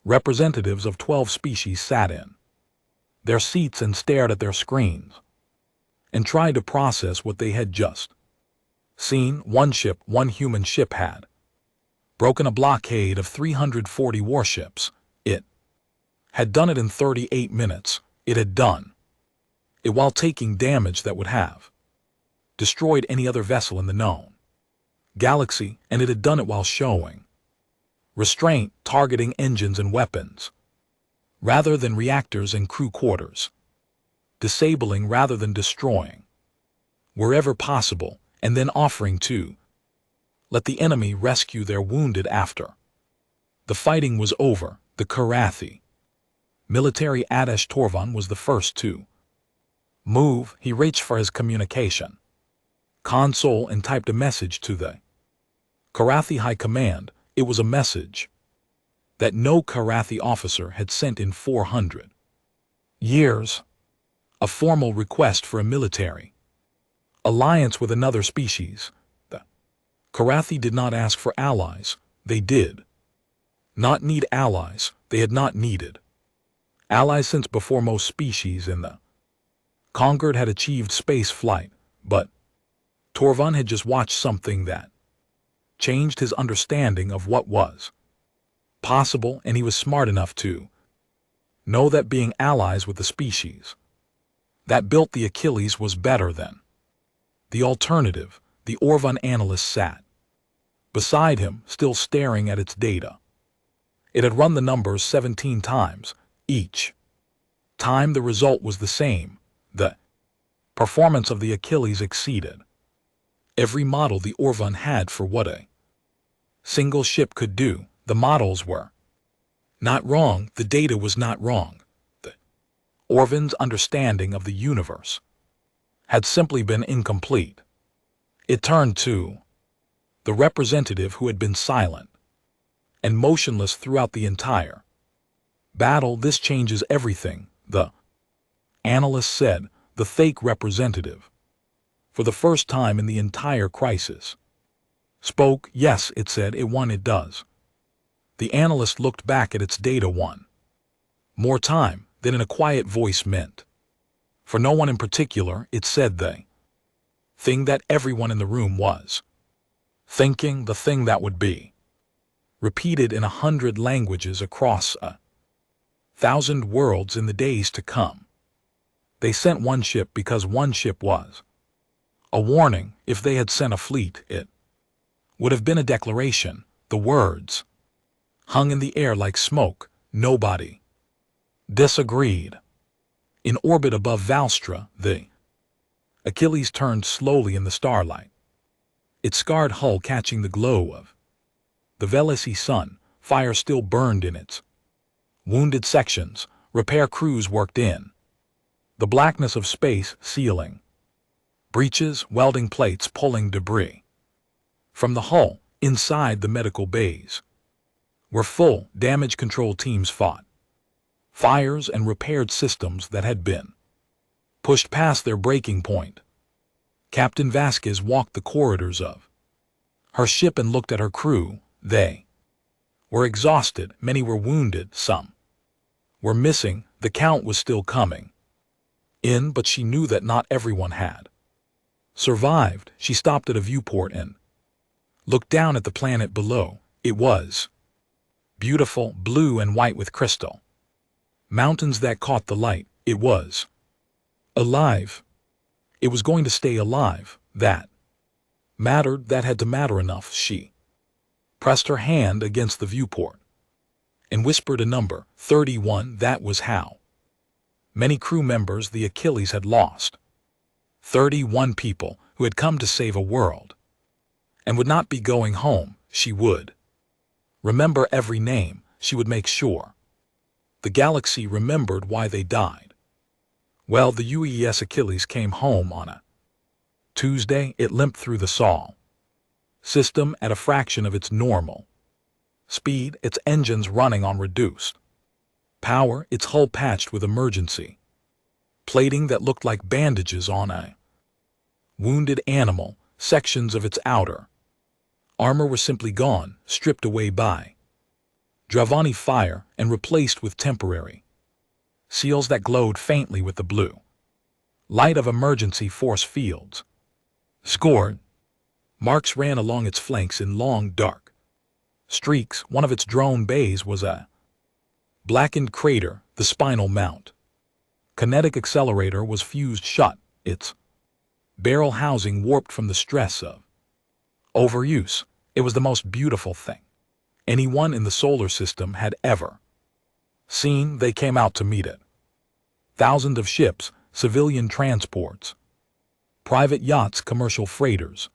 representatives of 12 species sat in their seats and stared at their screens and tried to process what they had just seen. One human ship had broken a blockade of 340 warships. It had done it in 38 minutes. It had done it while taking damage that would have destroyed any other vessel in the known galaxy, and it had done it while showing restraint, targeting engines and weapons rather than reactors and crew quarters, disabling rather than destroying wherever possible, and then offering to let the enemy rescue their wounded after the fighting was over. The Karathi military Adesh Torvan was the first to move. He reached for his communication console and typed a message to the Karathi High Command. It was a message that no Karathi officer had sent in 400 years. A formal request for a military alliance with another species. The Karathi did not ask for allies. They did not need allies. They had not needed allies since before most species in the conquered had achieved space flight, but Torvan had just watched something that changed his understanding of what was possible, and he was smart enough to know that being allies with the species that built the Achilles was better than the alternative. The Orvan analyst sat beside him, still staring at its data. It had run the numbers 17 times. Each time the result was the same. The performance of the Achilles exceeded every model the Orvan had for what a single ship could do. The models were not wrong. The data was not wrong. The Orvan's understanding of the universe had simply been incomplete. It turned to the representative, who had been silent and motionless throughout the entire battle. This changes everything, the analyst said. The fake representative, for the first time in the entire crisis, spoke. Yes, it said. It does. The analyst looked back at its data one more time, then in a quiet voice meant for no one in particular, it said the thing that everyone in the room was thinking the thing that would be, repeated in 100 languages across 1,000 worlds in the days to come. They sent one ship because one ship was a warning. If they had sent a fleet, it would have been a declaration. The words hung in the air like smoke. Nobody disagreed. In orbit above Valstra, the Achilles turned slowly in the starlight, its scarred hull catching the glow of the Velisi sun. Fire still burned in its wounded sections. Repair crews worked in the blackness of space, sealing breaches, welding plates, pulling debris from the hull. Inside, the medical bays were full. Damage control teams fought fires and repaired systems that had been pushed past their breaking point. Captain Vasquez walked the corridors of her ship and looked at her crew. They were exhausted. Many were wounded. Some were missing. The count was still coming in, but she knew that not everyone had survived. She stopped at a viewport and looked down at the planet below. It was beautiful, blue and white with crystal mountains that caught the light. It was alive. It was going to stay alive. That mattered. That had to matter enough. She pressed her hand against the viewport and whispered a number. 31. That was how many crew members the Achilles had lost. 31 people who had come to save a world and would not be going home. She would remember every name. She would make sure the galaxy remembered why they died. Well, the UES Achilles came home on a Tuesday. It limped through the Sol system at a fraction of its normal speed, its engines running on reduced power, its hull patched with emergency plating that looked like bandages on a wounded animal. Sections of its outer armor were simply gone, stripped away by Dravani fire and replaced with temporary seals that glowed faintly with the blue light of emergency force fields. Scored marks ran along its flanks in long, dark streaks. One of its drone bays was a blackened crater. The spinal mount kinetic accelerator was fused shut, its barrel housing warped from the stress of overuse. It was the most beautiful thing anyone in the solar system had ever seen. They came out to meet it. Thousands of ships, civilian transports, private yachts, commercial freighters,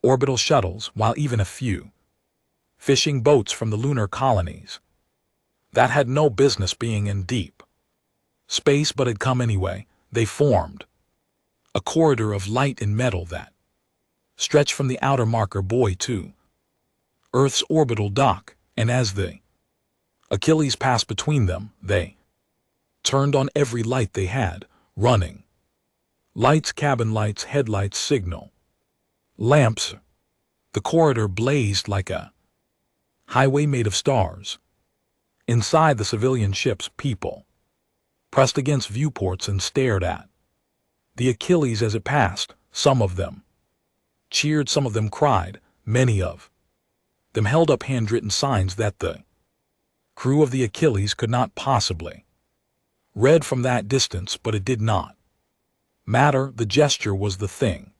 orbital shuttles, while even a few fishing boats from the lunar colonies that had no business being in deep space but had come anyway. They formed a corridor of light and metal that stretched from the outer marker buoy to Earth's orbital dock, and as the Achilles passed between them, they turned on every light they had running. Lights, cabin lights, headlights, signal lamps. The corridor blazed like a highway made of stars. Inside the civilian ships, people pressed against viewports and stared at the Achilles as it passed. Some of them cheered, some of them cried. Many of them held up handwritten signs that the crew of the Achilles could not possibly read from that distance, but it did not matter. The gesture was the thing.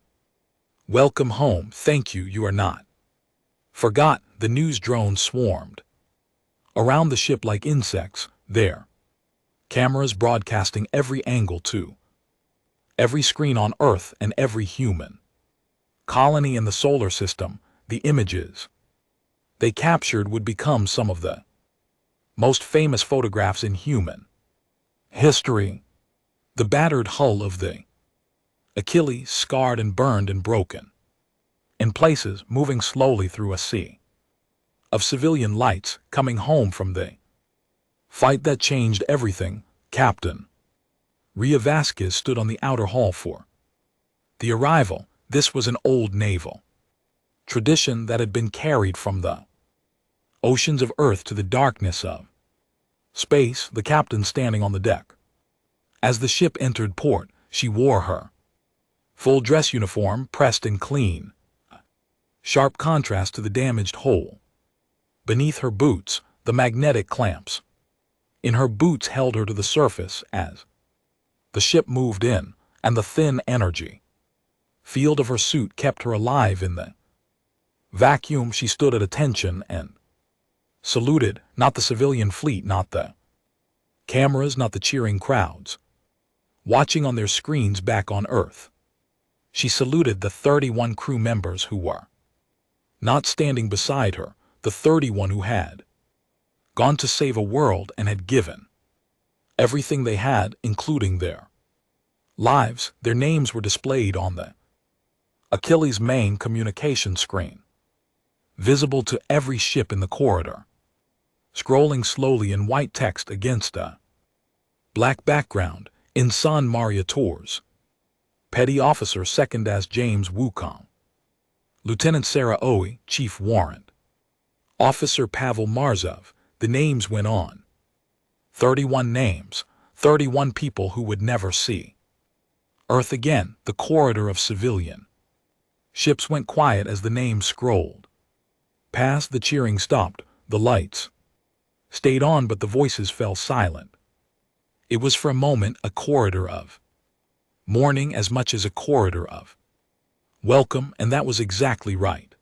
Welcome home. Thank you. You are not forgot. The news drones swarmed around the ship like insects, their cameras broadcasting every angle to every screen on Earth and every human colony in the solar system. The images they captured would become some of the most famous photographs in human history. The battered hull of the Achilles, scarred and burned and broken in places, moving slowly through a sea of civilian lights, coming home from the fight that changed everything. Captain Ria Vasquez stood on the outer hall for the arrival. This was an old naval tradition that had been carried from the oceans of Earth to the darkness of space. The captain standing on the deck. As the ship entered port, she wore her full dress uniform, pressed and clean. Sharp contrast to the damaged hull. Beneath her boots, the magnetic clamps in her boots held her to the surface as the ship moved in, and the thin energy field of her suit kept her alive in the vacuum. She stood at attention and saluted, not the civilian fleet, not the cameras, not the cheering crowds watching on their screens back on Earth. She saluted the 31 crew members who were not standing beside her, the 31 who had gone to save a world and had given everything they had, including their lives. Their names were displayed on the Achilles' main communication screen, visible to every ship in the corridor, scrolling slowly in white text against a black background. In San Maria Tours, Petty Officer Second as James Wukong, Lieutenant Sarah Oe, Chief Warrant Officer Pavel Marzov. The names went on. 31 names, 31 people who would never see Earth again. The corridor of civilian ships went quiet as the names scrolled past. The cheering stopped, the lights stayed on, but the voices fell silent. It was for a moment a corridor of mourning as much as a corridor of welcome, and that was exactly right,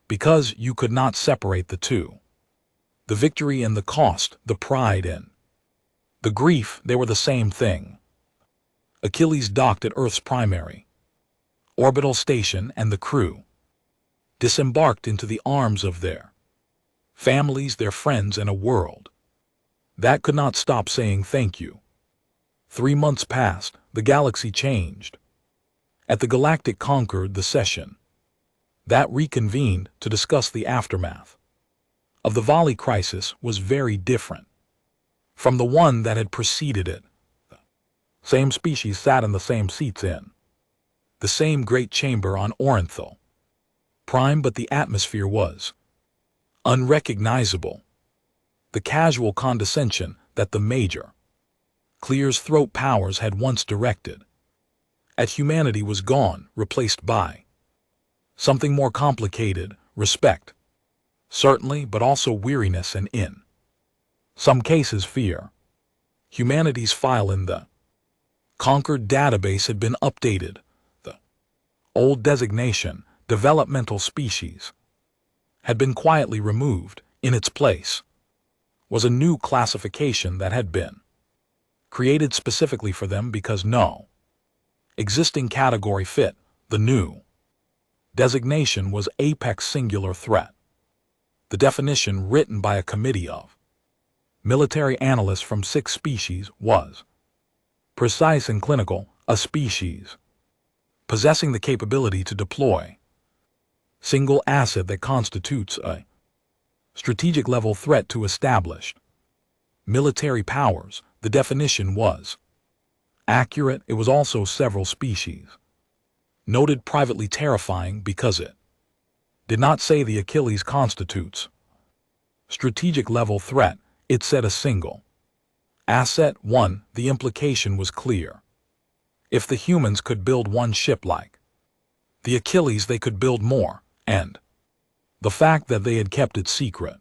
because you could not separate the two. The victory and the cost, the pride and the grief, they were the same thing. Achilles docked at Earth's primary orbital station, and the crew disembarked into the arms of their families, their friends, and a world that could not stop saying thank you. 3 months passed, the galaxy changed. At the Galactic Concord, the session that reconvened to discuss the aftermath of the Valley crisis was very different from the one that had preceded it. The same species sat in the same seats in the same great chamber on Orenthal Prime, but the atmosphere was unrecognizable. The casual condescension that the Major Clear's throat powers had once directed at humanity was gone, replaced by something more complicated: respect, certainly, but also weariness and, in some cases, fear. Humanity's file in the Concord database had been updated. The old designation, developmental species, had been quietly removed. In its place was a new classification that had been created specifically for them because no existing category fit. The new designation was Apex Singular Threat. The definition, written by a committee of military analysts from 6 species, was precise and clinical: a species possessing the capability to deploy single asset that constitutes a strategic level threat to established military powers. The definition was accurate. It was also several species noted privately terrifying because it did not say the Achilles constitutes strategic level threat. It said a single asset. 1. The implication was clear. If the humans could build one ship like the Achilles, they could build more, and the fact that they had kept it secret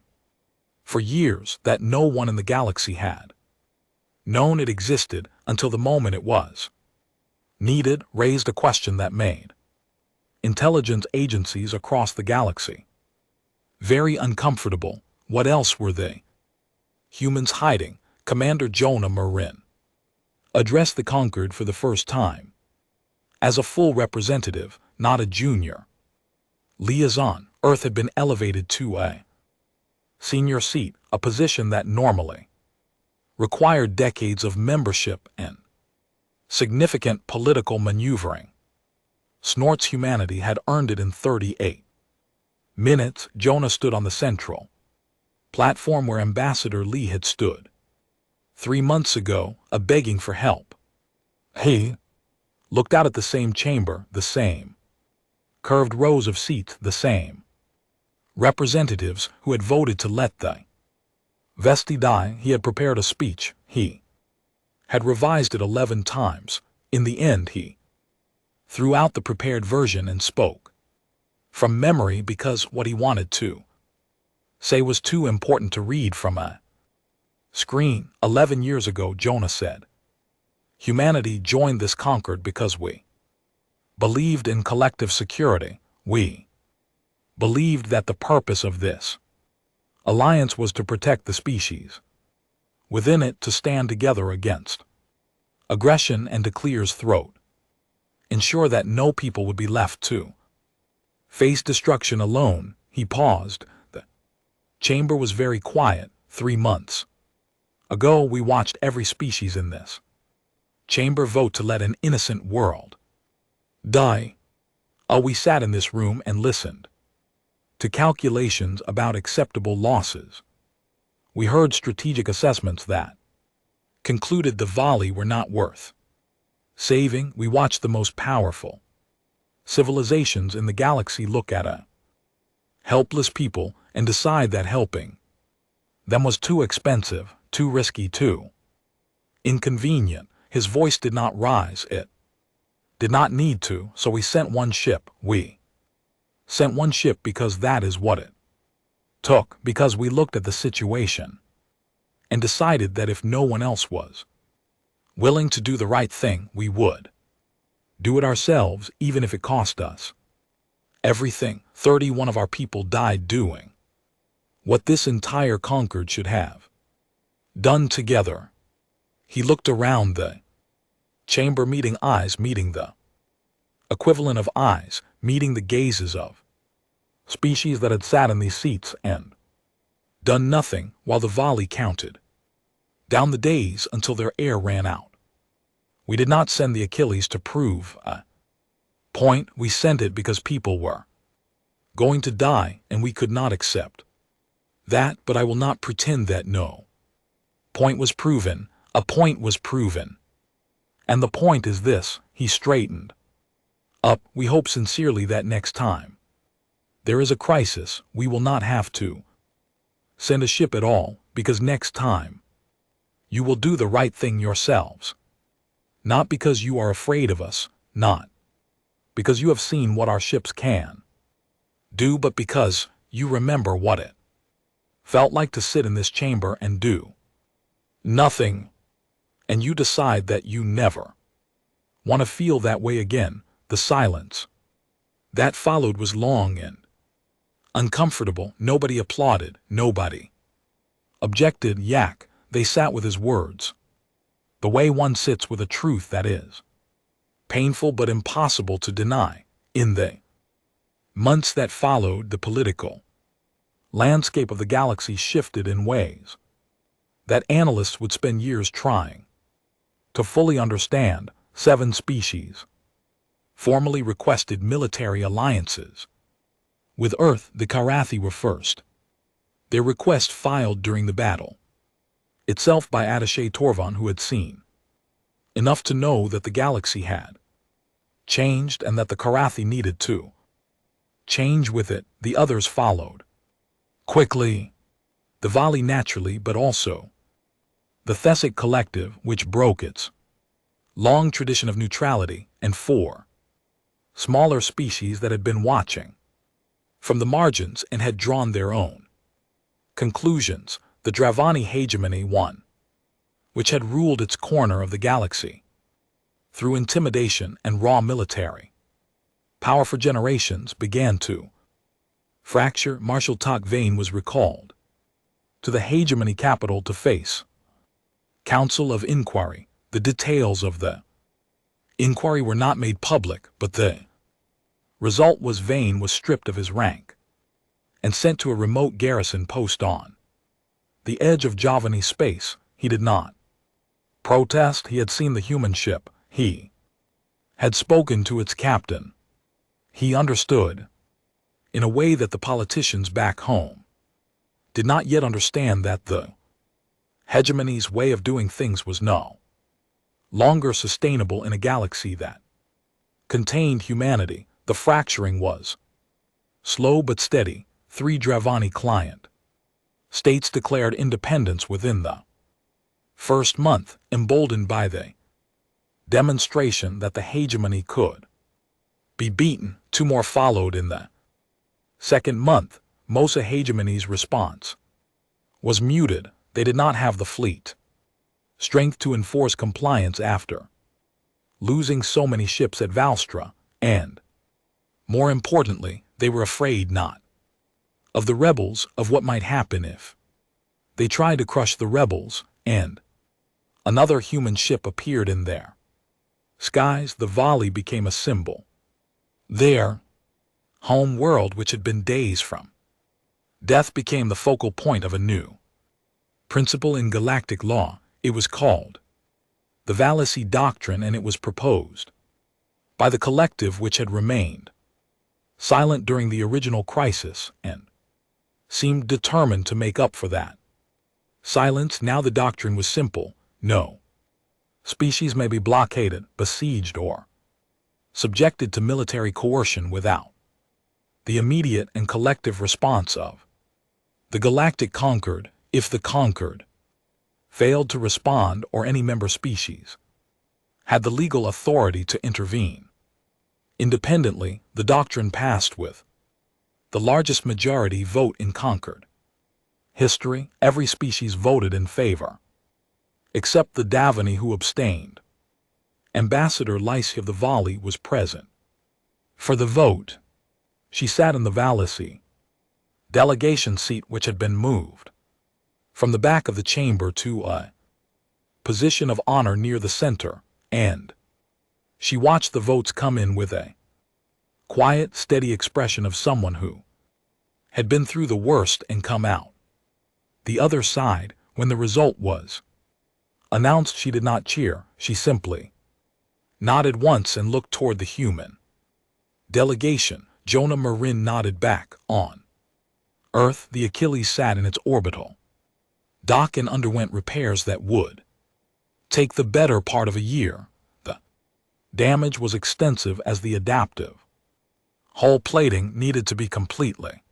for years, that no one in the galaxy had known it existed until the moment it was needed, raised a question that made intelligence agencies across the galaxy very uncomfortable. What else were they humans hiding? Commander Jonah Marin addressed the Concord for the first time as a full representative, not a junior liaison. Earth had been elevated to a senior seat, a position that normally required decades of membership and significant political maneuvering. Snort's humanity had earned it in 38 minutes. Jonah stood on the central platform where Ambassador Lee had stood 3 months ago, begging for help. He looked out at the same chamber, the same curved rows of seats, the same representatives who had voted to let the Vesti die. He had prepared a speech. He had revised it 11 times. In the end, he threw out the prepared version and spoke from memory because what he wanted to say was too important to read from a screen. 11 years ago, Jonah said, humanity joined this conquered because we believed in collective security. We believed that the purpose of this alliance was to protect the species within it, to stand together against aggression and to clear's throat, ensure that no people would be left to face destruction alone. He paused. The chamber was very quiet. 3 months ago, we watched every species in this chamber vote to let an innocent world die. We sat in this room and listened to calculations about acceptable losses. We heard strategic assessments that concluded the volley were not worth saving. We watched the most powerful civilizations in the galaxy look at a helpless people and decide that helping them was too expensive, too risky, too inconvenient. His voice did not rise. It did not need to, so we sent one ship. We sent one ship because that is what it took, because we looked at the situation and decided that if no one else was willing to do the right thing, we would do it ourselves, even if it cost us everything. 31 of our people died doing what this entire conquered should have done together. He looked around the chamber, meeting eyes, meeting the equivalent of eyes, meeting the gazes of species that had sat in these seats and done nothing while the volley counted down the days until their air ran out. We did not send the Achilles to prove a point. We sent it because people were going to die and we could not accept that. But I will not pretend that no point was proven. A point was proven. And the point is this. He straightened up. We hope sincerely that next time there is a crisis, we will not have to send a ship at all, because next time you will do the right thing yourselves. Not because you are afraid of us, not because you have seen what our ships can do, but because you remember what it felt like to sit in this chamber and do nothing, and you decide that you never want to feel that way again. The silence that followed was long and uncomfortable. Nobody applauded, nobody objected. Yak, they sat with his words, the way one sits with a truth that is painful but impossible to deny. In the months that followed, the political landscape of the galaxy shifted in ways that analysts would spend years trying to fully understand. 7 species formally requested military alliances with Earth. The Karathi were first. Their request filed during the battle itself by attaché Torvan, who had seen enough to know that the galaxy had changed and that the Karathi needed to change with it. The others followed quickly. The Vali naturally, but also the Thessic Collective, which broke its long tradition of neutrality, and 4 smaller species that had been watching from the margins and had drawn their own conclusions. The Dravani hegemony, one which had ruled its corner of the galaxy through intimidation and raw military power for generations, began to fracture. Marshal Tocqueville was recalled to the hegemony capital to face Council of Inquiry. The details of the inquiry were not made public, but the result was Vane was stripped of his rank and sent to a remote garrison post on the edge of Javanese space. He did not protest. He had seen the human ship. He had spoken to its captain. He understood in a way that the politicians back home did not yet understand, that the hegemony's way of doing things was no longer sustainable in a galaxy that contained humanity. The fracturing was slow but steady. 3 Dravani client states declared independence within the first month, emboldened by the demonstration that the hegemony could be beaten. 2 more followed in the Second month, Mosa Hegemony's response was muted. They did not have the fleet strength to enforce compliance after losing so many ships at Valstra, and, more importantly, they were afraid not of the rebels, of what might happen if they tried to crush the rebels, and another human ship appeared in their skies. The volley became a symbol. Their home world, which had been days from death, became the focal point of a new principle in galactic law. It was called the Vallacy Doctrine, and it was proposed by the collective which had remained silent during the original crisis and seemed determined to make up for that silence. Now the doctrine was simple: no species may be blockaded, besieged, or subjected to military coercion without the immediate and collective response of the galactic conquered. If the conquered failed to respond, or any member species had the legal authority to intervene independently, the doctrine passed with the largest majority vote in conquered history. Every species voted in favor, except the Davani, who abstained. Ambassador Lycia of the Volley was present for the vote. She sat in the Vallacy delegation seat, which had been moved from the back of the chamber to a position of honor near the center, and she watched the votes come in with a quiet, steady expression of someone who had been through the worst and come out the other side. When the result was announced, she did not cheer. She simply nodded once and looked toward the human delegation. Jonah Marin nodded back. On Earth, the Achilles sat in its orbital dock and underwent repairs that would take the better part of a year. The damage was extensive, as the adaptive hull plating needed to be completely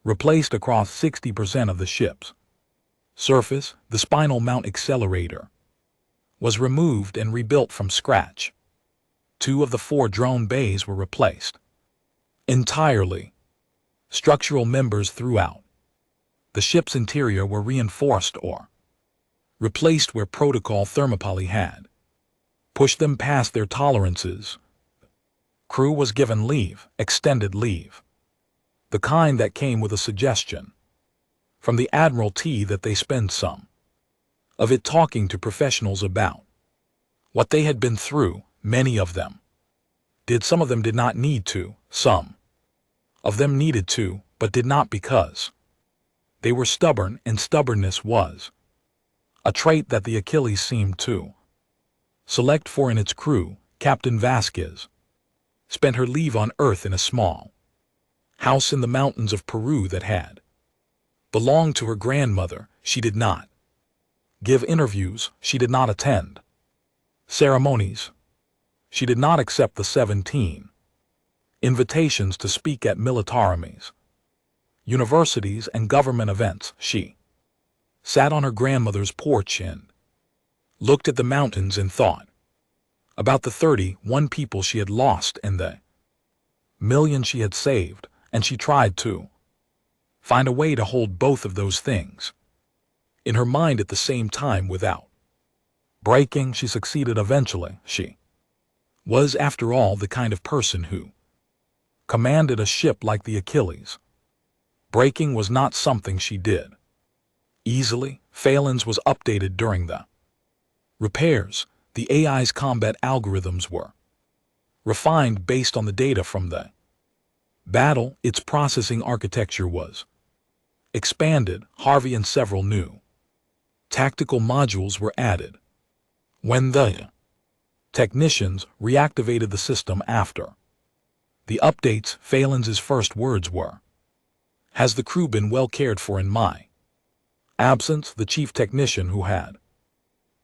replaced across 60% of the ship's surface. The spinal mount accelerator was removed and rebuilt from scratch. 2 of the 4 drone bays were replaced entirely. Structural members throughout the ship's interior were reinforced or replaced where protocol thermopylae had pushed them past their tolerances. Crew was given leave, extended leave, the kind that came with a suggestion from the Admiralty that they spend some of it talking to professionals about what they had been through. Many of them did. Some of them did not need to. Some of them needed to, but did not, because they were stubborn, and stubbornness was a trait that the Achilles seemed to select for in its crew. Captain Vasquez spent her leave on Earth in a small house in the mountains of Peru that had belonged to her grandmother. She did not give interviews. She did not attend ceremonies. She did not accept the 17 invitations to speak at militaremies, universities, and government events. She sat on her grandmother's porch and looked at the mountains and thought about the 31 people she had lost and the million she had saved, and she tried to find a way to hold both of those things in her mind at the same time without breaking. She succeeded eventually. She was, after all, the kind of person who commanded a ship like the Achilles. Breaking was not something she did easily. Phalanx was updated during the repairs. The AI's combat algorithms were refined based on the data from the battle. Its processing architecture was expanded. Harvey and several new tactical modules were added. When the technicians reactivated the system after the updates, Phalanx's first words were, "Has the crew been well cared for in my absence?" The chief technician, who had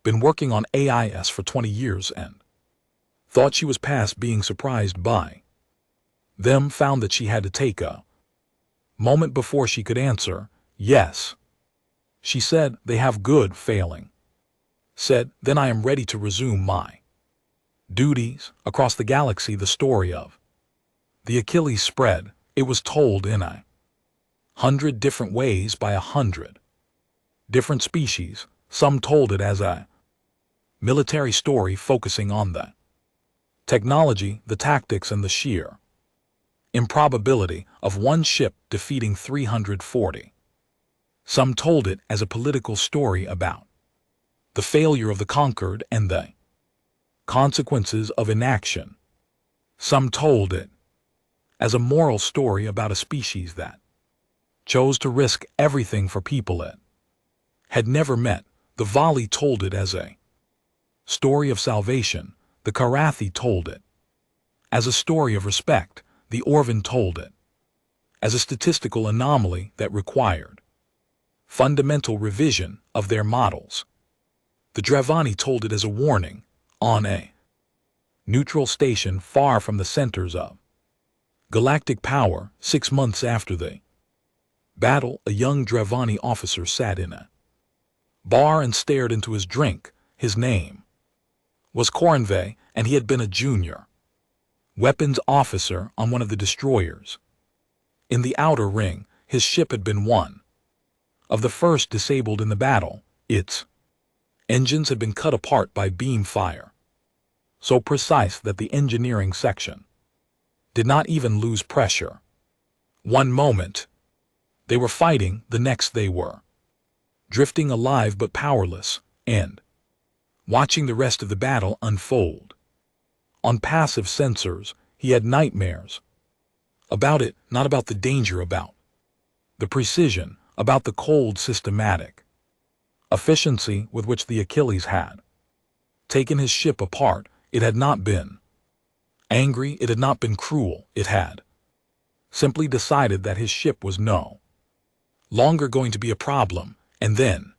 been working on AIS for 20 years and thought she was past being surprised by them, found that she had to take a moment before she could answer. "Yes," she said. "They have good." Failing said, "Then I am ready to resume my duties." Across the galaxy, the story of the Achilles spread. It was told in 100 different ways by 100 different species. Some told it as a military story focusing on the technology, the tactics, and the sheer improbability of one ship defeating 340. Some told it as a political story about the failure of the conquered and the consequences of inaction. Some told it as a moral story about a species that chose to risk everything for people it had never met. The Vali told it as a story of salvation. The Karathi told it as a story of respect. The Orvan told it as a statistical anomaly that required fundamental revision of their models. The Dravani told it as a warning on a neutral station far from the centers of galactic power. 6 months after the battle, a young Dravani officer sat in a bar and stared into his drink. His name was Koranve, and he had been a junior weapons officer on one of the destroyers. In the outer ring, his ship had been one of the first disabled in the battle. Its engines had been cut apart by beam fire, so precise that the engineering section did not even lose pressure. One moment they were fighting, the next they were drifting alive but powerless, and watching the rest of the battle unfold. On passive sensors, he had nightmares about it, not about the danger, about the precision, about the cold, systematic efficiency with which the Achilles had taken his ship apart. It had not been angry, it had not been cruel, it had simply decided that his ship was no longer going to be a problem, and then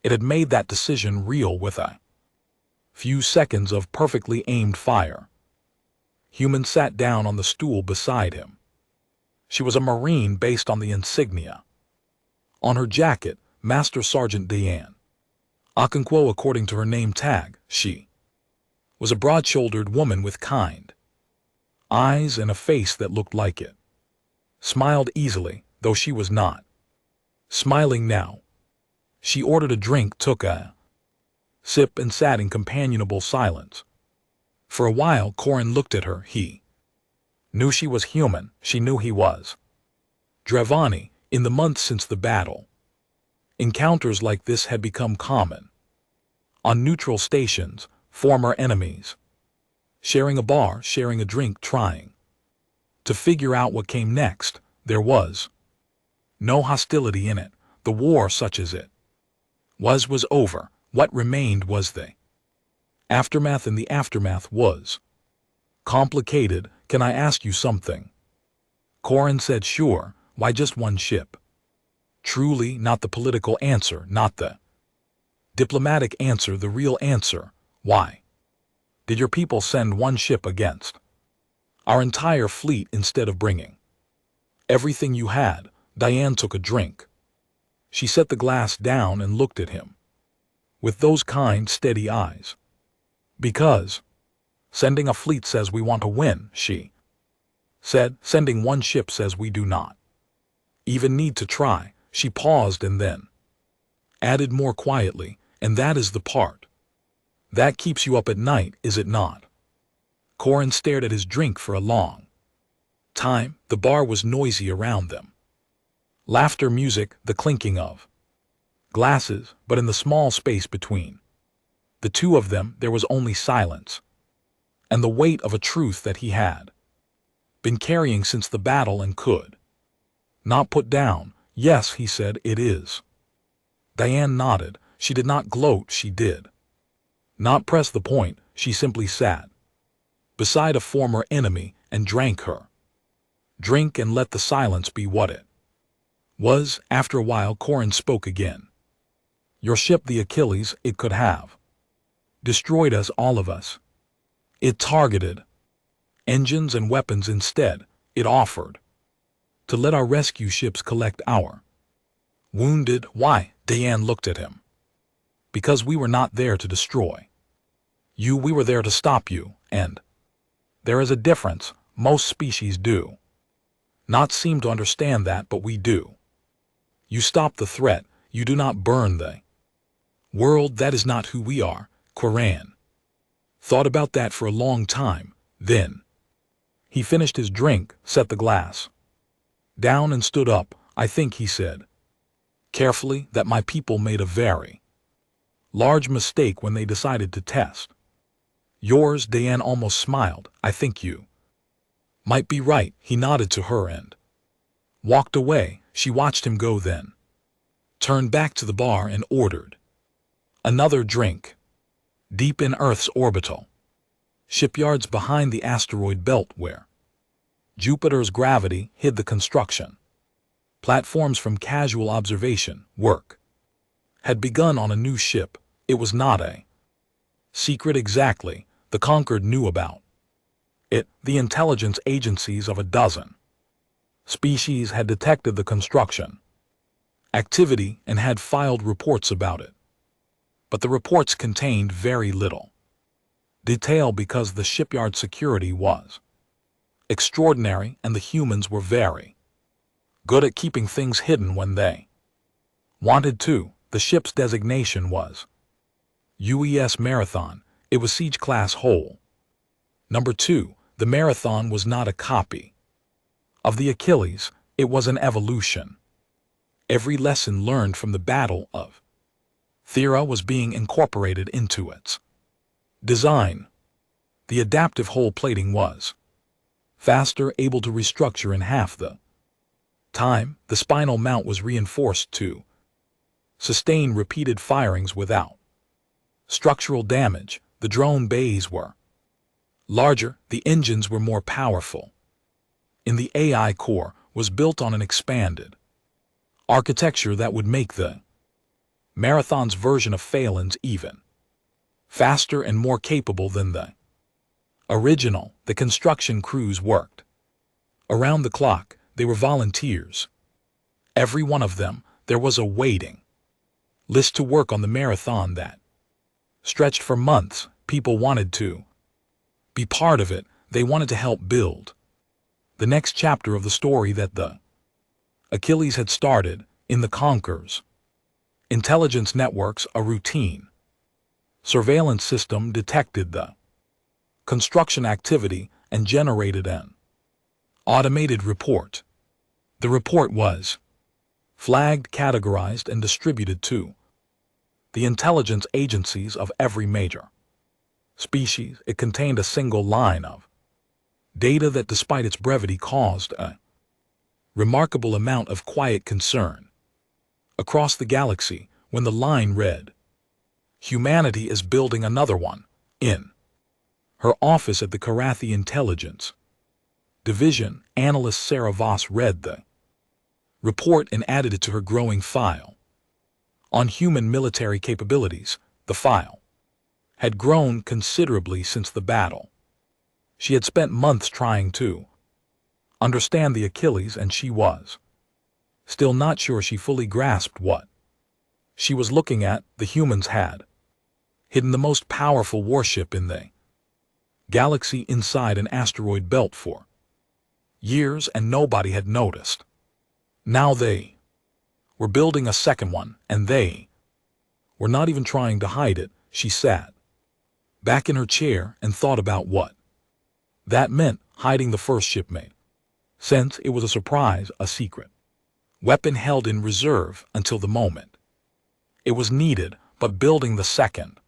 it had made that decision real with a few seconds of perfectly aimed fire. Human sat down on the stool beside him. She was a Marine based on the insignia on her jacket, Master Sergeant Diane Okonkwo, according to her name tag. She was a broad-shouldered woman with kind eyes and a face that looked like it smiled easily, though she was not smiling now. She ordered a drink, took a sip, and sat in companionable silence. For a while, Koran looked at her. He knew she was human. She knew he was Dravani. In the months since the battle, encounters like this had become common. On neutral stations, former enemies sharing a bar, sharing a drink, trying to figure out what came next. There was no hostility in it. The war, such as it was over. What remained was the aftermath, and the aftermath was complicated. Can I ask you something? Koran said, sure. Why just one ship? Truly, not the political answer, not the diplomatic answer, the real answer. Why did your people send one ship against our entire fleet instead of bringing everything you had? Diane took a drink. She set the glass down and looked at him with those kind, steady eyes. Because sending a fleet says we want to win, she said. Sending one ship says we do not even need to try. She paused and then added more quietly, and that is the part that keeps you up at night, is it not? Koran stared at his drink for a long time. The bar was noisy around them. Laughter, music, the clinking of glasses, but in the small space between the two of them there was only silence, and the weight of a truth that he had been carrying since the battle and could not put down. Yes, he said, it is. Diane nodded. She did not gloat, she did not press the point. She simply sat beside a former enemy and drank her drink and let the silence be what it was. After a while, Koran spoke again. Your ship, the Achilles, it could have destroyed us, all of us. It targeted engines and weapons instead. It offered to let our rescue ships collect our wounded. Why? Diane looked at him. Because we were not there to destroy you, we were there to stop you, and there is a difference. Most species do not seem to understand that, but we do. You stop the threat, you do not burn the world. That is not who we are. Quran thought about that for a long time. Then he finished his drink, set the glass down and stood up. I think, he said carefully, that my people made a very large mistake when they decided to test yours. Diane almost smiled. I think you might be right. He nodded to her and walked away. She watched him go, then turned back to the bar and ordered another drink. Deep in Earth's orbital shipyards behind the asteroid belt, where Jupiter's gravity hid the construction platforms from casual observation, work had begun on a new ship. It was not a secret exactly. The Conquered knew about it. The intelligence agencies of a dozen species had detected the construction activity and had filed reports about it. But the reports contained very little detail because the shipyard security was extraordinary and the humans were very good at keeping things hidden when they wanted to. The ship's designation was UES Marathon. It was Siege Class Hull Number 2. The Marathon was not a copy of the Achilles, it was an evolution. Every lesson learned from the Battle of Thera was being incorporated into its design. The adaptive hull plating was faster, able to restructure in half the time. The spinal mount was reinforced to sustain repeated firings without structural damage. The drone bays were larger, the engines were more powerful. In the AI core was built on an expanded architecture that would make the Marathon's version of Phalanx even faster and more capable than the original. The construction crews worked around the clock. They were volunteers. Every one of them. There was a waiting list to work on the Marathon that stretched for months. People wanted to be part of it. They wanted to help build the next chapter of the story that the Achilles had started. In the Conqueror's intelligence networks, a routine surveillance system detected the construction activity and generated an automated report. The report was flagged, categorized, and distributed to the intelligence agencies of every major species. It contained a single line of data that, despite its brevity, caused a remarkable amount of quiet concern across the galaxy. When the line read, "Humanity is building another one," in her office at the Karathi Intelligence Division, analyst Sarah Voss read the report and added it to her growing file on human military capabilities. The file had grown considerably since the battle. She had spent months trying to understand the Achilles, and she was still not sure she fully grasped what she was looking at. The humans had hidden the most powerful warship in the galaxy inside an asteroid belt for years, and nobody had noticed. Now they were building a second one, and they were not even trying to hide it. She sat back in her chair and thought about what that meant. Hiding the first ship made sense. It was a surprise, a secret weapon held in reserve until the moment it was needed. But building the second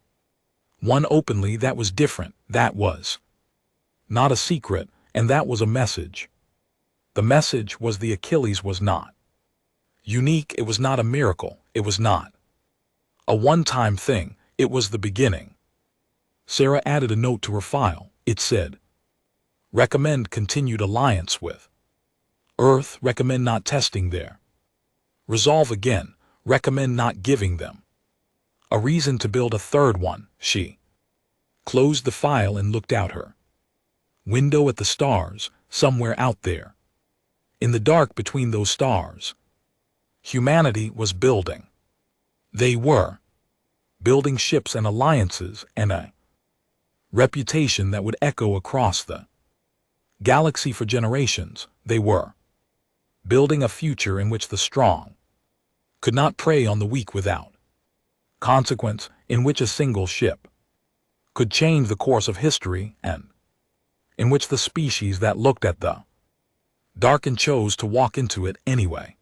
one openly, that was different. That was not a secret, and that was a message. The message was the Achilles was not unique. It was not a miracle. It was not a one-time thing. It was the beginning. Sarah added a note to her file. It said, "Recommend continued alliance with Earth. Recommend not testing there. Resolve again. Recommend not giving them a reason to build a third one." She closed the file and looked out her window at the stars. Somewhere out there, in the dark between those stars, humanity was building. They were building ships and alliances and a reputation that would echo across the galaxy for generations. They were building a future in which the strong could not prey on the weak without consequence, in which a single ship could change the course of history, and in which the species that looked at the dark and chose to walk into it anyway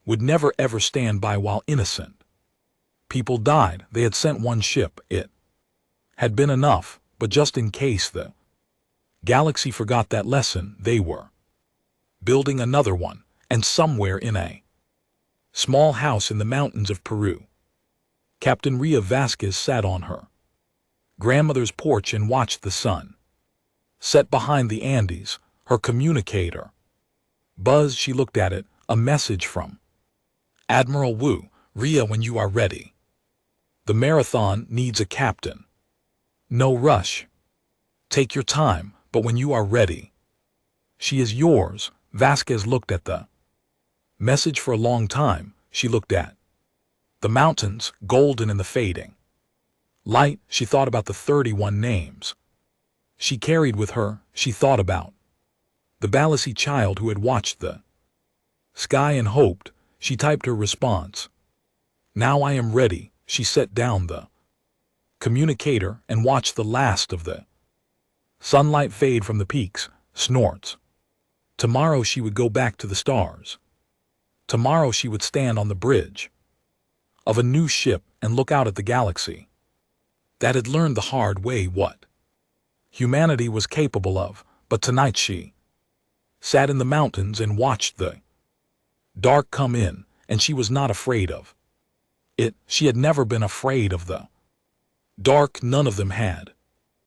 would never ever stand by while innocent people died. They had sent one ship. It had been enough, but just in case the galaxy forgot that lesson, they were building another one, and somewhere in a small house in the mountains of Peru, Captain Ria Vasquez sat on her grandmother's porch and watched the sun set behind the Andes. Her communicator buzzed. She looked at it. A message from Admiral Wu. Ria, when you are ready. The marathon needs a captain. No rush. Take your time, but when you are ready. She is yours. Vasquez looked at the message for a long time. She looked at the mountains, golden in the fading light. She thought about the 31 names she carried with her. She thought about the Balassi child who had watched the sky and hoped. She typed her response. Now I am ready. She set down the communicator and watched the last of the sunlight fade from the peaks. Snorts. Tomorrow she would go back to the stars. Tomorrow she would stand on the bridge of a new ship and look out at the galaxy that had learned the hard way what humanity was capable of. But tonight she sat in the mountains and watched the dark come in, and she was not afraid of it. She had never been afraid of the dark. None of them had.